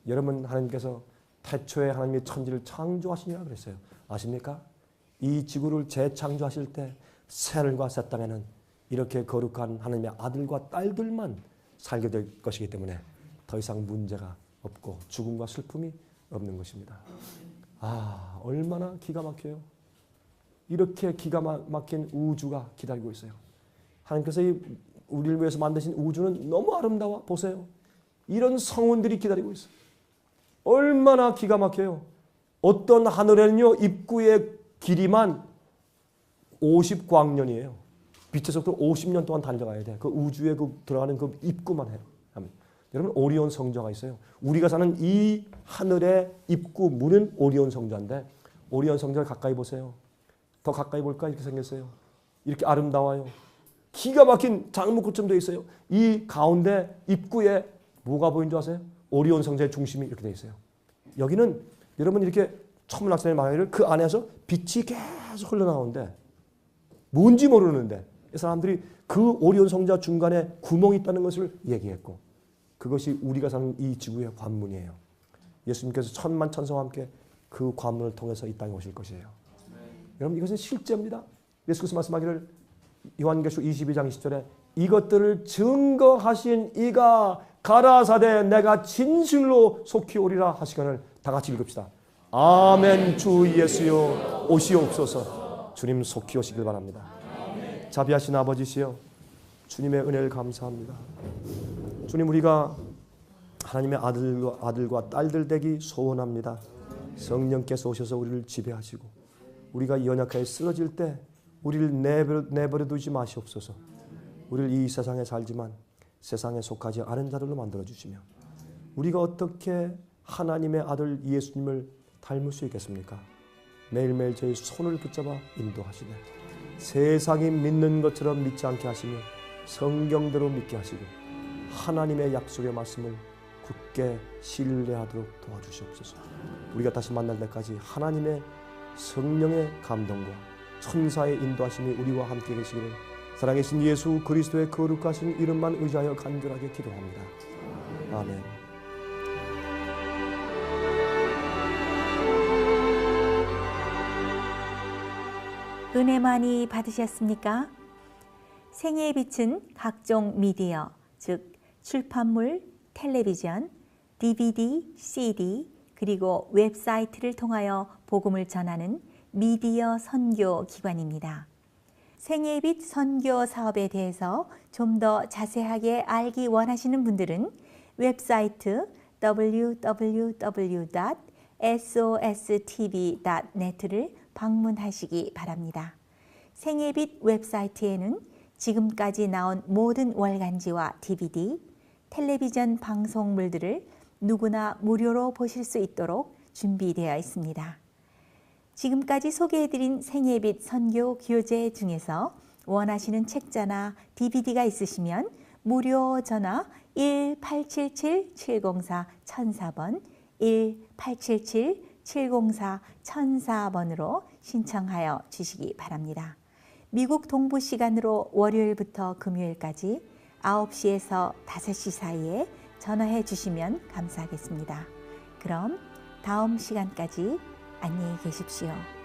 여러분, 하나님께서 태초에 하나님이 천지를 창조하시니라 그랬어요. 아십니까? 이 지구를 재창조하실 때 새하늘과 새 땅에는 이렇게 거룩한 하나님의 아들과 딸들만 살게 될 것이기 때문에 더 이상 문제가 없고 죽음과 슬픔이 없는 것입니다. 얼마나 기가 막혀요. 이렇게 기가 막힌 우주가 기다리고 있어요. 하나님께서 우리를 위해서 만드신 우주는 너무 아름다워. 보세요. 이런 성운들이 기다리고 있어요. 얼마나 기가 막혀요. 어떤 하늘에는요, 입구의 길이만 50광년이에요. 빛의 속도로 50년 동안 달려가야 돼. 그 우주에 들어가는 그 입구만 해요. 여러분, 오리온 성저가 있어요. 우리가 사는 이 하늘의 입구 문은 오리온 성저인데, 오리온 성저를 가까이 보세요. 더 가까이 볼까? 이렇게 생겼어요. 이렇게 아름다워요. 기가 막힌 장목구처럼 되어 있어요. 이 가운데 입구에 뭐가 보이는 줄 아세요? 오리온 성저의 중심이 이렇게 되어 있어요. 여기는 여러분 이렇게 천문학자의 말하기를 그 안에서 빛이 계속 흘러나오는데 뭔지 모르는데 이 사람들이 그 오리온 성저 중간에 구멍이 있다는 것을 얘기했고, 그것이 우리가 사는 이 지구의 관문이에요. 예수님께서 천만 천사와 함께 그 관문을 통해서 이 땅에 오실 것이에요. 여러분, 이것은 실제입니다. 예수께서 말씀하기를 요한계시록 22장 20절에 이것들을 증거하신 이가 가라사대 내가 진실로 속히 오리라 하시거늘. 다 같이 읽읍시다. 아멘. 주 예수여 오시옵소서. 주님 속히 오시길 바랍니다. 자비하신 아버지시여, 주님의 은혜를 감사합니다. 주님, 우리가 하나님의 아들과 딸들 되기 소원합니다. 성령께서 오셔서 우리를 지배하시고 우리가 연약하게 쓰러질 때 우리를 내버려 두지 마시옵소서. 우리를 이 세상에 살지만 세상에 속하지 않은 자들로 만들어 주시며 우리가 어떻게 하나님의 아들 예수님을 닮을 수 있겠습니까? 매일매일 저희 손을 붙잡아 인도하시네. 세상이 믿는 것처럼 믿지 않게 하시며 성경대로 믿게 하시고 하나님의 약속의 말씀을 굳게 신뢰하도록 도와주시옵소서. 우리가 다시 만날 때까지 하나님의 성령의 감동과 천사의 인도하심이 우리와 함께 계시기를 살아계신 예수 그리스도의 거룩하신 이름만 의지하여 간절하게 기도합니다. 아멘. 은혜 많이 받으셨습니까? 생애의 빛은 각종 미디어, 즉 출판물, 텔레비전, DVD, CD, 그리고 웹사이트를 통하여 복음을 전하는 미디어 선교 기관입니다. 생애의 빛 선교 사업에 대해서 좀 더 자세하게 알기 원하시는 분들은 웹사이트 www.sostv.net를 방문하시기 바랍니다. 생애의 빛 웹사이트에는 지금까지 나온 모든 월간지와 DVD, 텔레비전 방송물들을 누구나 무료로 보실 수 있도록 준비되어 있습니다. 지금까지 소개해드린 생애의 빛 선교 교재 중에서 원하시는 책자나 DVD가 있으시면 무료 전화 1-877-704-1004번 1-877-704-1004번으로 신청하여 주시기 바랍니다. 미국 동부 시간으로 월요일부터 금요일까지 9시에서 5시 사이에 전화해 주시면 감사하겠습니다. 그럼 다음 시간까지 안녕히 계십시오.